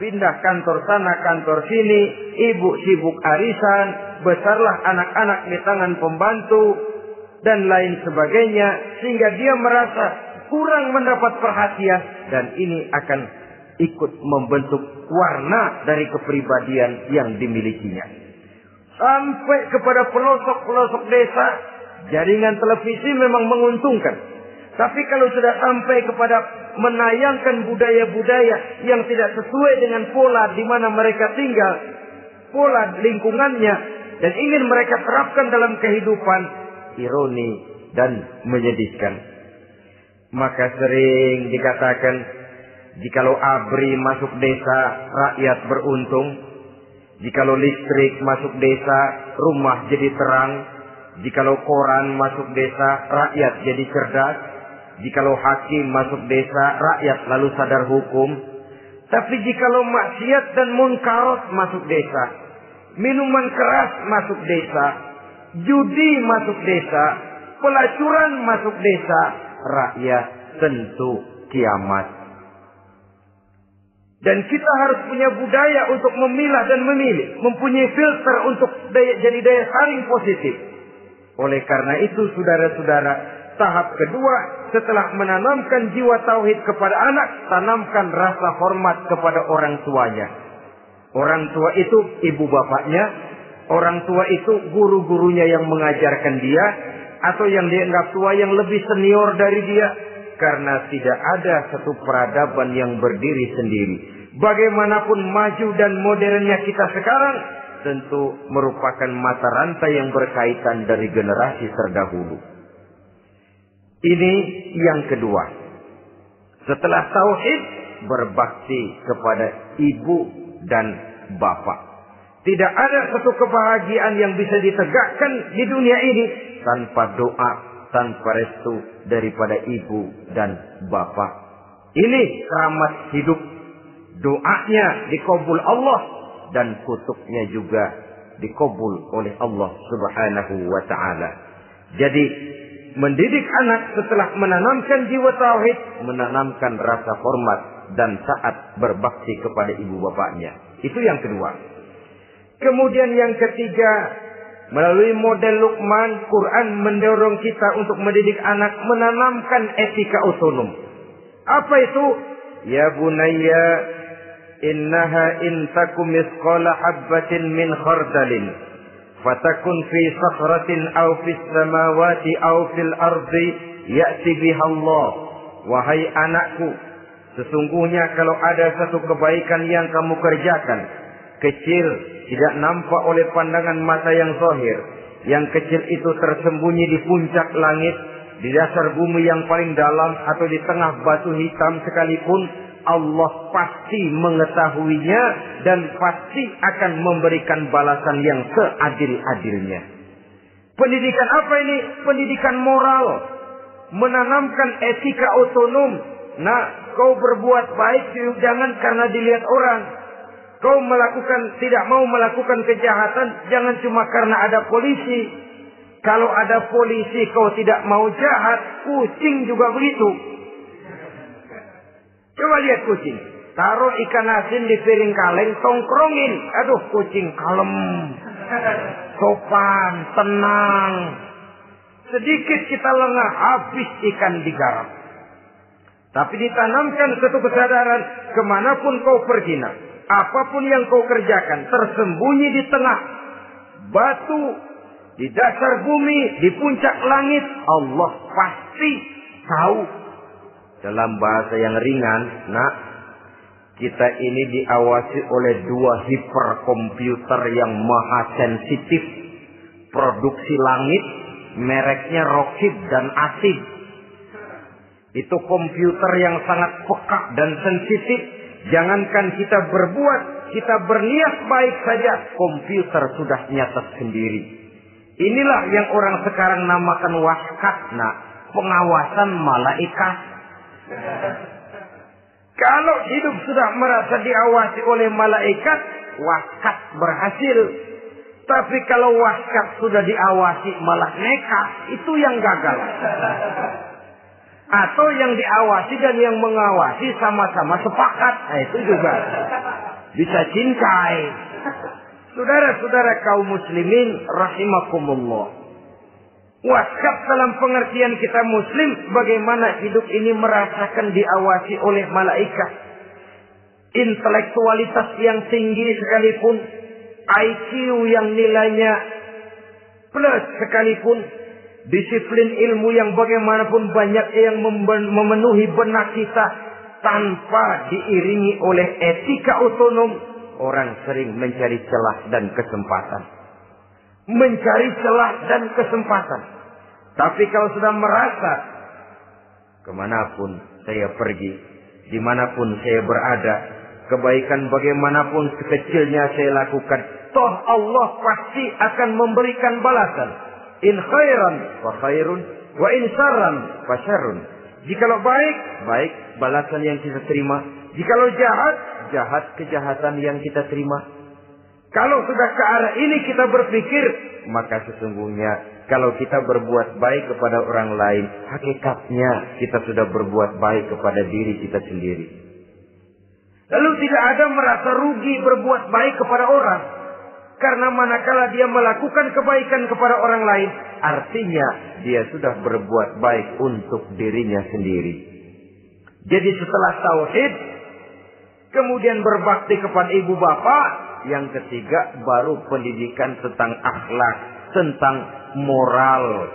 pindah kantor sana kantor sini, ibu sibuk arisan, besarlah anak-anak di tangan pembantu dan lain sebagainya, sehingga dia merasa kurang mendapat perhatian, dan ini akan ikut membentuk warna dari kepribadian yang dimilikinya. Sampai kepada pelosok-pelosok desa, jaringan televisi memang menguntungkan. Tapi kalau sudah sampai kepada menayangkan budaya-budaya yang tidak sesuai dengan pola di mana mereka tinggal, pola lingkungannya, dan ingin mereka terapkan dalam kehidupan, ironi dan menyedihkan. Maka sering dikatakan, jikalau ABRI masuk desa, rakyat beruntung. Jikalau listrik masuk desa, rumah jadi terang. Jikalau koran masuk desa, rakyat jadi cerdas. Jikalau hakim masuk desa, rakyat lalu sadar hukum. Tapi jikalau maksiat dan munkarat masuk desa, minuman keras masuk desa, judi masuk desa, pelacuran masuk desa, rakyat tentu kiamat. Dan kita harus punya budaya untuk memilah dan memilih, mempunyai filter untuk jadi daya saring positif. Oleh karena itu, saudara-saudara, tahap kedua setelah menanamkan jiwa tauhid kepada anak, tanamkan rasa hormat kepada orang tuanya. Orang tua itu ibu bapaknya, orang tua itu guru-gurunya yang mengajarkan dia, atau yang dianggap tua yang lebih senior dari dia. Karena tidak ada satu peradaban yang berdiri sendiri. Bagaimanapun maju dan modernnya kita sekarang, tentu merupakan mata rantai yang berkaitan dari generasi terdahulu. Ini yang kedua. Setelah tauhid, berbakti kepada ibu dan bapak. Tidak ada satu kebahagiaan yang bisa ditegakkan di dunia ini tanpa doa, tanpa restu daripada ibu dan bapak. Ini rahmat hidup. Doanya dikabul Allah dan kutuknya juga dikabul oleh Allah Subhanahu wa taala. Jadi mendidik anak setelah menanamkan jiwa tauhid, menanamkan rasa hormat dan taat berbakti kepada ibu bapaknya. Itu yang kedua. Kemudian yang ketiga, melalui model Luqman, Quran mendorong kita untuk mendidik anak menanamkan etika otonom. Apa itu? Ya bunayya, innaha in takum misqala habbatin min khardalin fatakun fi sakhratin aw fis samawati aw fil ardi ya'ti biha Allah. Wahai anakku, sesungguhnya kalau ada satu kebaikan yang kamu kerjakan, kecil, tidak nampak oleh pandangan mata yang zahir, yang kecil itu tersembunyi di puncak langit, di dasar bumi yang paling dalam, atau di tengah batu hitam sekalipun, Allah pasti mengetahuinya dan pasti akan memberikan balasan yang seadil-adilnya. Pendidikan apa ini? Pendidikan moral, menanamkan etika otonom. Nah, kau berbuat baik jangan karena dilihat orang. Kau tidak mau melakukan kejahatan jangan cuma karena ada polisi. Kalau ada polisi kau tidak mau jahat, kucing juga begitu. Coba lihat kucing. Taruh ikan asin di piring kaleng, tongkrongin. Aduh, kucing kalem, sopan, tenang. Sedikit kita lengah, habis ikan digarap. Tapi ditanamkan satu kesadaran, kemanapun kau pergi, apapun yang kau kerjakan, tersembunyi di tengah batu, di dasar bumi, di puncak langit, Allah pasti tahu. Dalam bahasa yang ringan, Kita ini diawasi oleh 2 hiperkomputer yang maha sensitif. Produksi langit, mereknya Rockheed dan Asid. Itu komputer yang sangat peka dan sensitif. Jangankan kita berbuat, kita berniat baik saja, komputer sudah nyatet sendiri. Inilah yang orang sekarang namakan waskat, pengawasan malaikat. Kalau hidup sudah merasa diawasi oleh malaikat, waskat berhasil. Tapi kalau waskat sudah diawasi malah nekat, itu yang gagal. Atau yang diawasi dan yang mengawasi sama-sama sepakat. Itu juga bisa cincai. Saudara-saudara kaum muslimin rahimakumullah. Waskat dalam pengertian kita muslim, bagaimana hidup ini merasakan diawasi oleh malaikat. Intelektualitas yang tinggi sekalipun, IQ yang nilainya plus sekalipun, disiplin ilmu yang bagaimanapun banyak yang memenuhi benak kita tanpa diiringi oleh etika otonom, orang sering mencari celah dan kesempatan. Mencari celah dan kesempatan. Tapi kalau sudah merasa, kemanapun saya pergi, dimanapun saya berada, kebaikan bagaimanapun sekecilnya saya lakukan, toh Allah pasti akan memberikan balasan. In khairan fa khairun, wa in syarran fa syarrun. Jikalau baik, baik balasan yang kita terima. Jikalau jahat, jahat kejahatan yang kita terima. Kalau sudah ke arah ini kita berpikir, maka sesungguhnya kalau kita berbuat baik kepada orang lain, hakikatnya kita sudah berbuat baik kepada diri kita sendiri. Lalu tidak ada merasa rugi berbuat baik kepada orang. Karena manakala dia melakukan kebaikan kepada orang lain, artinya dia sudah berbuat baik untuk dirinya sendiri. Jadi setelah tauhid, kemudian berbakti kepada ibu bapak, yang ketiga baru pendidikan tentang akhlak, tentang moral.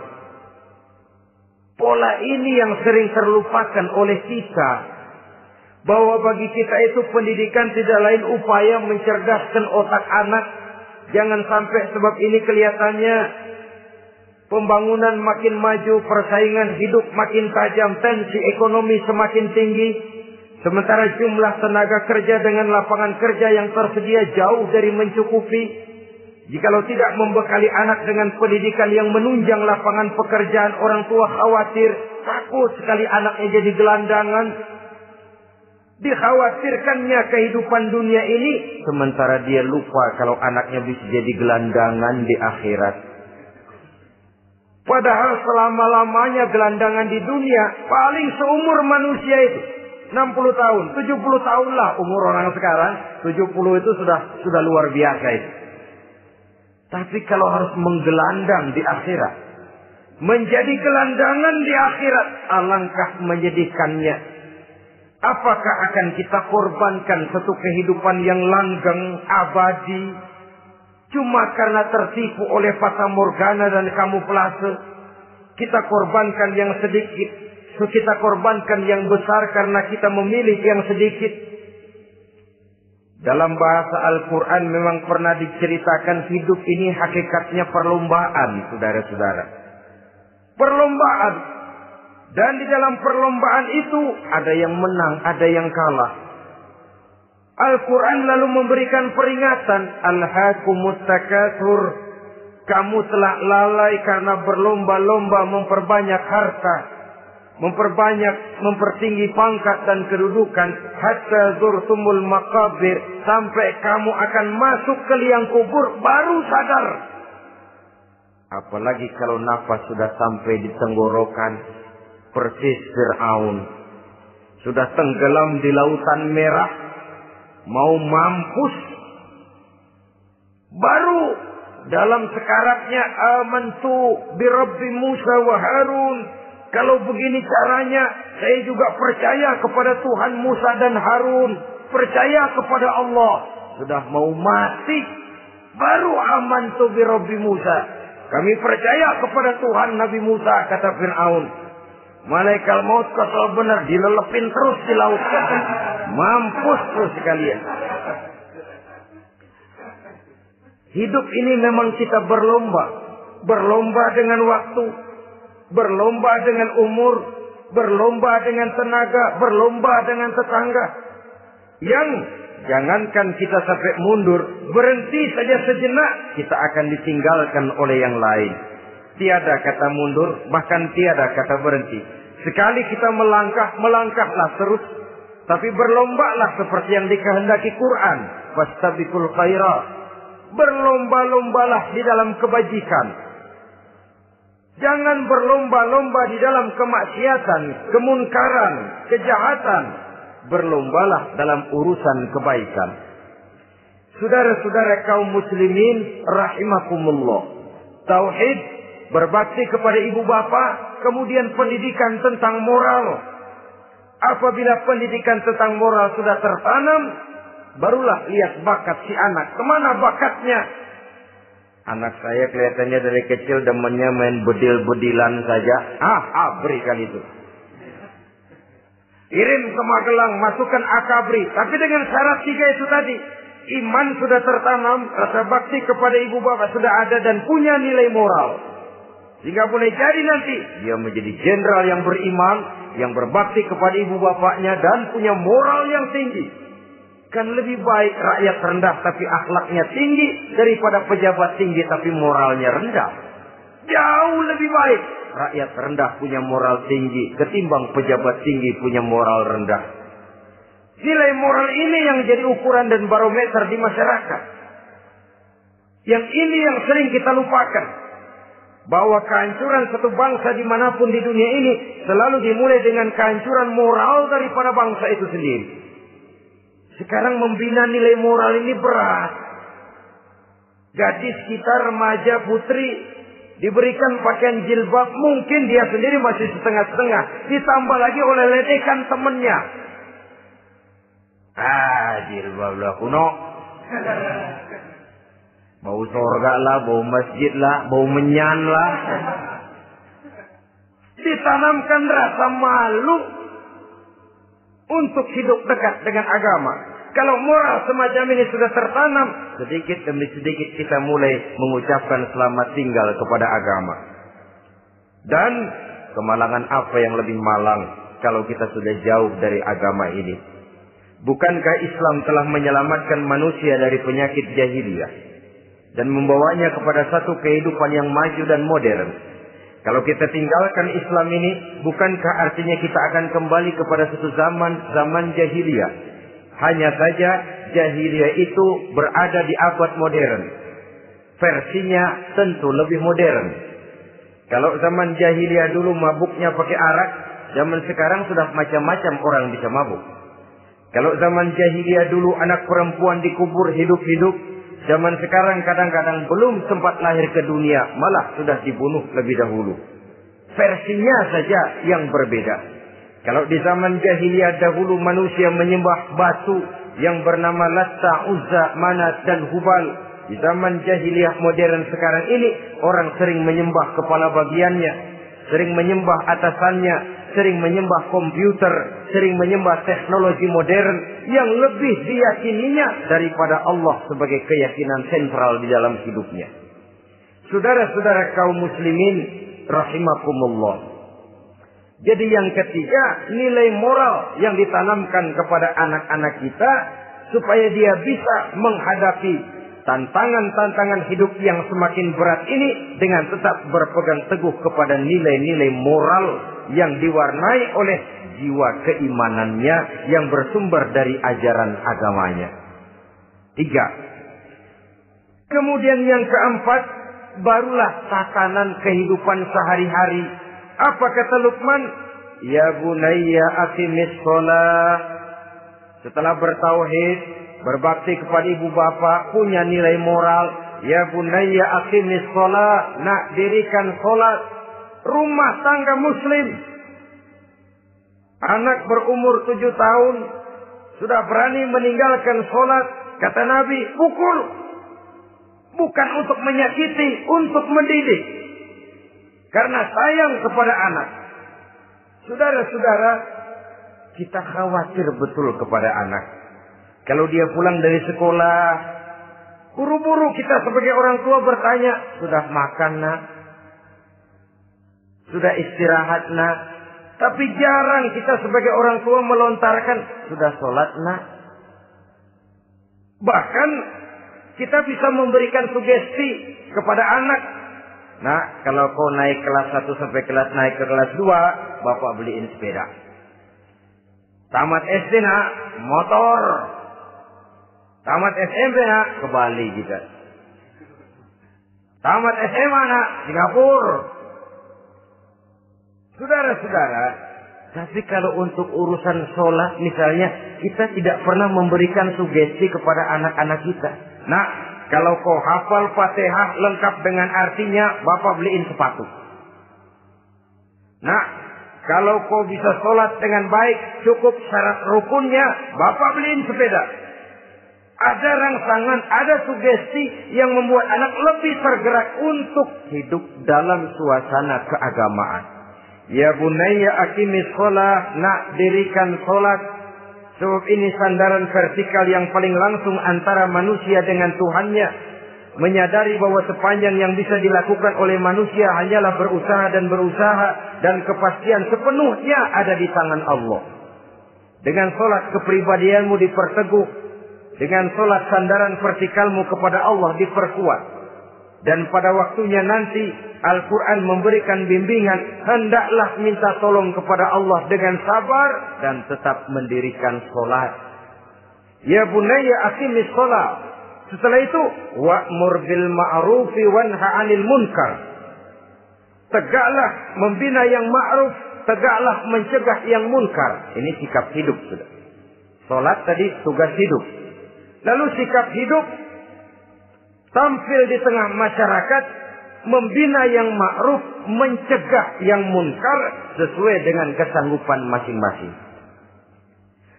Pola ini yang sering terlupakan oleh kita. Bahwa bagi kita itu pendidikan tidak lain upaya mencerdaskan otak anak. Jangan sampai sebab ini kelihatannya pembangunan makin maju, persaingan hidup makin tajam, tensi ekonomi semakin tinggi. Sementara jumlah tenaga kerja dengan lapangan kerja yang tersedia jauh dari mencukupi. Jikalau tidak membekali anak dengan pendidikan yang menunjang lapangan pekerjaan, orang tua khawatir, takut sekali anaknya jadi gelandangan. Dikhawatirkannya kehidupan dunia ini, sementara dia lupa kalau anaknya bisa jadi gelandangan di akhirat. Padahal selama-lamanya gelandangan di dunia, paling seumur manusia itu 60 tahun, 70 tahun lah umur orang sekarang. 70 itu sudah luar biasa itu. Tapi kalau harus menggelandang di akhirat, menjadi gelandangan di akhirat, alangkah menyedihkannya. Apakah akan kita korbankan satu kehidupan yang langgeng, abadi, cuma karena tertipu oleh fata morgana dan kamuflase? Kita korbankan yang sedikit, kita korbankan yang besar karena kita memilih yang sedikit. Dalam bahasa Al-Quran memang pernah diceritakan hidup ini hakikatnya perlombaan, saudara-saudara. Perlombaan. Dan di dalam perlombaan itu ada yang menang, ada yang kalah. Al-Quran lalu memberikan peringatan. Alhaakumut takatsur. Kamu telah lalai karena berlomba-lomba memperbanyak harta, mempertinggi pangkat dan kedudukan. Hatta zurtumul maqabir. Sampai kamu akan masuk ke liang kubur baru sadar. Apalagi kalau nafas sudah sampai di tenggorokan. Persis Fir'aun. Sudah tenggelam di lautan merah. Mau mampus. Baru dalam sekaratnya amantu bi Rabbi Musa wa Harun. Kalau begini caranya, saya juga percaya kepada Tuhan Musa dan Harun. Percaya kepada Allah. Sudah mau mati. Baru amantu bi Rabbi Musa. Kami percaya kepada Tuhan Nabi Musa, kata Fir'aun. Malaikat maut kalau benar dilelepin terus di laut. Mampus terus sekalian. Hidup ini memang kita berlomba. Berlomba dengan waktu. Berlomba dengan umur. Berlomba dengan tenaga. Berlomba dengan tetangga. Yang jangankan kita sampai mundur. Berhenti saja sejenak. Kita akan ditinggalkan oleh yang lain. Tiada kata mundur. Bahkan tiada kata berhenti. Sekali kita melangkah. Melangkahlah terus. Tapi berlombalah seperti yang dikehendaki Quran. Fastabiqul khairat. Berlomba-lombalah di dalam kebajikan. Jangan berlomba-lomba di dalam kemaksiatan, kemunkaran, kejahatan. Berlombalah dalam urusan kebaikan. Saudara-saudara kaum muslimin rahimakumullah. Tauhid, berbakti kepada ibu bapa, kemudian pendidikan tentang moral. Apabila pendidikan tentang moral sudah tertanam, barulah lihat bakat si anak. Kemana bakatnya? Anak saya kelihatannya dari kecil demennya main bedil-bedilan saja. Berikan itu. Kirim ke Magelang, masukkan akabri. Tapi dengan syarat 3 itu tadi. Iman sudah tertanam, rasa bakti kepada ibu bapak sudah ada dan punya nilai moral. Sehingga boleh jadi nanti dia menjadi jenderal yang beriman, yang berbakti kepada ibu bapaknya dan punya moral yang tinggi. Kan lebih baik rakyat rendah tapi akhlaknya tinggi daripada pejabat tinggi tapi moralnya rendah. Jauh lebih baik rakyat rendah punya moral tinggi ketimbang pejabat tinggi punya moral rendah. Nilai moral ini yang jadi ukuran dan barometer di masyarakat. Yang ini yang sering kita lupakan. Bahwa kehancuran satu bangsa dimanapun di dunia ini selalu dimulai dengan kehancuran moral daripada bangsa itu sendiri. Sekarang membina nilai moral ini berat. Gadis kita, remaja, putri diberikan pakaian jilbab, mungkin dia sendiri masih setengah-setengah. Ditambah lagi oleh ledekan temennya. Jilbab lah kuno. Bau surga lah, bau masjid lah, bau menyan lah. Ditanamkan rasa malu untuk hidup dekat dengan agama. Kalau moral semacam ini sudah tertanam, sedikit demi sedikit kita mulai mengucapkan selamat tinggal kepada agama. Dan kemalangan apa yang lebih malang kalau kita sudah jauh dari agama ini? Bukankah Islam telah menyelamatkan manusia dari penyakit jahiliyah dan membawanya kepada satu kehidupan yang maju dan modern? Kalau kita tinggalkan Islam ini, bukankah artinya kita akan kembali kepada satu zaman jahiliyah? Hanya saja jahiliyah itu berada di abad modern. Versinya tentu lebih modern. Kalau zaman jahiliyah dulu mabuknya pakai arak, zaman sekarang sudah macam-macam orang bisa mabuk. Kalau zaman jahiliyah dulu anak perempuan dikubur hidup-hidup, zaman sekarang kadang-kadang belum sempat lahir ke dunia, malah sudah dibunuh lebih dahulu. Versinya saja yang berbeda. Kalau di zaman jahiliyah dahulu manusia menyembah batu yang bernama Latta, Uzza, Manat dan Hubal. Di zaman jahiliyah modern sekarang ini orang sering menyembah kepala bagiannya, sering menyembah atasannya, sering menyembah komputer, sering menyembah teknologi modern yang lebih diyakininya daripada Allah sebagai keyakinan sentral di dalam hidupnya. Saudara-saudara kaum muslimin rahimakumullah. Jadi yang ketiga, nilai moral yang ditanamkan kepada anak-anak kita supaya dia bisa menghadapi tantangan-tantangan hidup yang semakin berat ini dengan tetap berpegang teguh kepada nilai-nilai moral yang diwarnai oleh jiwa keimanannya yang bersumber dari ajaran agamanya. 3. Kemudian yang keempat, barulah tatanan kehidupan sehari-hari. Apa kata Luqman? Ya bunayya aqimis shalah. Setelah bertauhid, berbakti kepada ibu bapa, punya nilai moral. Ya bunayya aqimis shalah. Nak, dirikan salat. Rumah tangga muslim. Anak berumur 7 tahun sudah berani meninggalkan salat. Kata Nabi, pukul. Bukan untuk menyakiti, untuk mendidik. Karena sayang kepada anak. Saudara-saudara, kita khawatir betul kepada anak. Kalau dia pulang dari sekolah, buru-buru kita sebagai orang tua bertanya, sudah makan nak? Sudah istirahat nak? Tapi jarang kita sebagai orang tua melontarkan, sudah sholat nak? Bahkan kita bisa memberikan sugesti kepada anak. Nah, kalau kau naik kelas 1 sampai naik ke kelas 2, bapak beliin sepeda. Tamat SD nak, motor. Tamat SMP nak, ke Bali kita. Tamat SMA nak, Singapura. Saudara-saudara, tapi kalau untuk urusan sholat misalnya, kita tidak pernah memberikan sugesti kepada anak-anak kita. Nah, kalau kau hafal Fatihah lengkap dengan artinya, bapak beliin sepatu. Nah, kalau kau bisa sholat dengan baik, cukup syarat rukunnya, bapak beliin sepeda. Ada rangsangan, ada sugesti yang membuat anak lebih tergerak untuk hidup dalam suasana keagamaan. Ya bunayya aqimis shalah, nak dirikan sholat. Sebab ini sandaran vertikal yang paling langsung antara manusia dengan Tuhannya. Menyadari bahwa sepanjang yang bisa dilakukan oleh manusia hanyalah berusaha dan berusaha, dan kepastian sepenuhnya ada di tangan Allah. Dengan sholat kepribadianmu diperteguh, dengan sholat sandaran vertikalmu kepada Allah diperkuat. Dan pada waktunya nanti Al-Quran memberikan bimbingan, hendaklah minta tolong kepada Allah dengan sabar dan tetap mendirikan sholat. Ya bunayya aqimis sholat. Setelah itu, wa'mur bil ma'rufi wanha 'anil munkar. Tegaklah membina yang ma'ruf, tegaklah mencegah yang munkar. Ini sikap hidup sudah. Sholat tadi tugas hidup. Lalu sikap hidup tampil di tengah masyarakat, membina yang ma'ruf, mencegah yang munkar sesuai dengan kesanggupan masing-masing.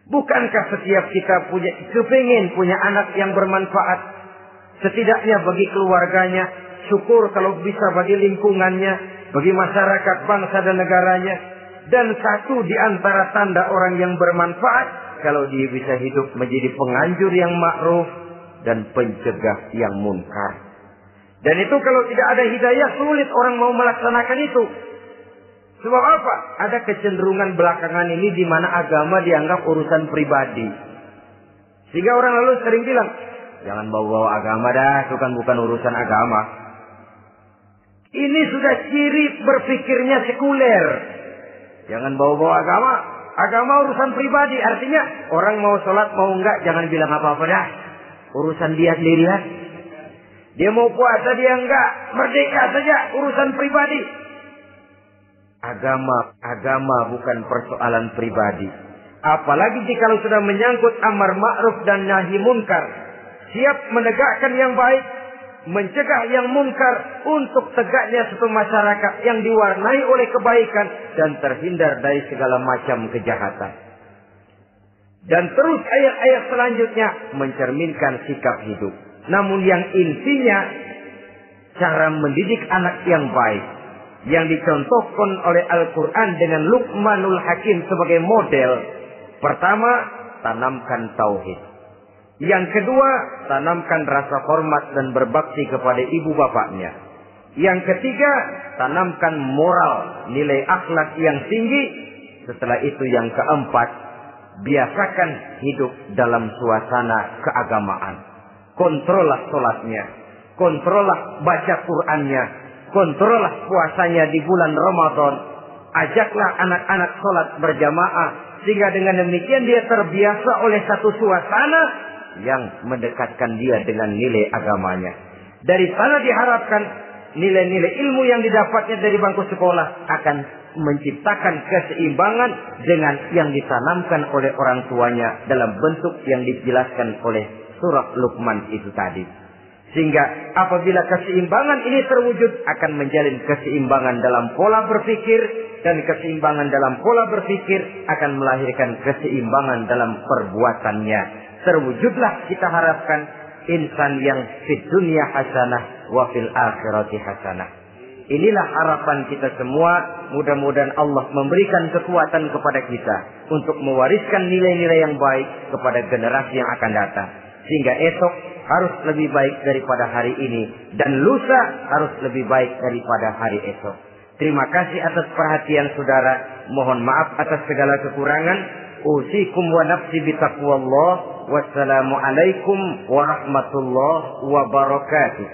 Bukankah setiap kita kepingin punya anak yang bermanfaat, setidaknya bagi keluarganya, syukur kalau bisa bagi lingkungannya, bagi masyarakat, bangsa dan negaranya. Dan satu di antara tanda orang yang bermanfaat, kalau dia bisa hidup menjadi penganjur yang ma'ruf dan pencegah yang munkar. Dan itu kalau tidak ada hidayah, sulit orang mau melaksanakan itu. Sebab apa? Ada kecenderungan belakangan ini di mana agama dianggap urusan pribadi. Sehingga orang lalu sering bilang, jangan bawa-bawa agama dah, itu kan bukan urusan agama. Ini sudah ciri berpikirnya sekuler. Jangan bawa-bawa agama. Agama urusan pribadi. Artinya orang mau sholat mau enggak, jangan bilang apa-apa dah. Urusan dia sendirian. Dia mau puasa dia enggak, merdeka saja, urusan pribadi. Agama bukan persoalan pribadi. Apalagi jika sudah menyangkut amar ma'ruf dan nahi munkar. Siap menegakkan yang baik, mencegah yang munkar, untuk tegaknya satu masyarakat yang diwarnai oleh kebaikan dan terhindar dari segala macam kejahatan. Dan terus ayat-ayat selanjutnya mencerminkan sikap hidup. Namun yang intinya, cara mendidik anak yang baik, yang dicontohkan oleh Al-Quran dengan Luqmanul Hakim sebagai model. Pertama, tanamkan tauhid. Yang kedua, tanamkan rasa hormat dan berbakti kepada ibu bapaknya. Yang ketiga, tanamkan moral, nilai akhlak yang tinggi. Setelah itu yang keempat, biasakan hidup dalam suasana keagamaan. Kontrollah sholatnya, kontrollah baca Qur'annya, kontrollah puasanya di bulan Ramadan. Ajaklah anak-anak sholat berjamaah, sehingga dengan demikian dia terbiasa oleh satu suasana yang mendekatkan dia dengan nilai agamanya. Dari sana diharapkan nilai-nilai ilmu yang didapatnya dari bangku sekolah akan menciptakan keseimbangan dengan yang ditanamkan oleh orang tuanya dalam bentuk yang dijelaskan oleh surah Luqman itu tadi. Sehingga apabila keseimbangan ini terwujud, akan menjalin keseimbangan dalam pola berpikir, dan keseimbangan dalam pola berpikir akan melahirkan keseimbangan dalam perbuatannya. Terwujudlah kita harapkan insan yang fid dunya hasanah wa fil akhirati hasanah. Inilah harapan kita semua. Mudah-mudahan Allah memberikan kekuatan kepada kita untuk mewariskan nilai-nilai yang baik kepada generasi yang akan datang. Sehingga esok harus lebih baik daripada hari ini. Dan lusa harus lebih baik daripada hari esok. Terima kasih atas perhatian saudara. Mohon maaf atas segala kekurangan. Usikum wa nafsi bitaqwallah. Wassalamualaikum warahmatullahi wabarakatuh.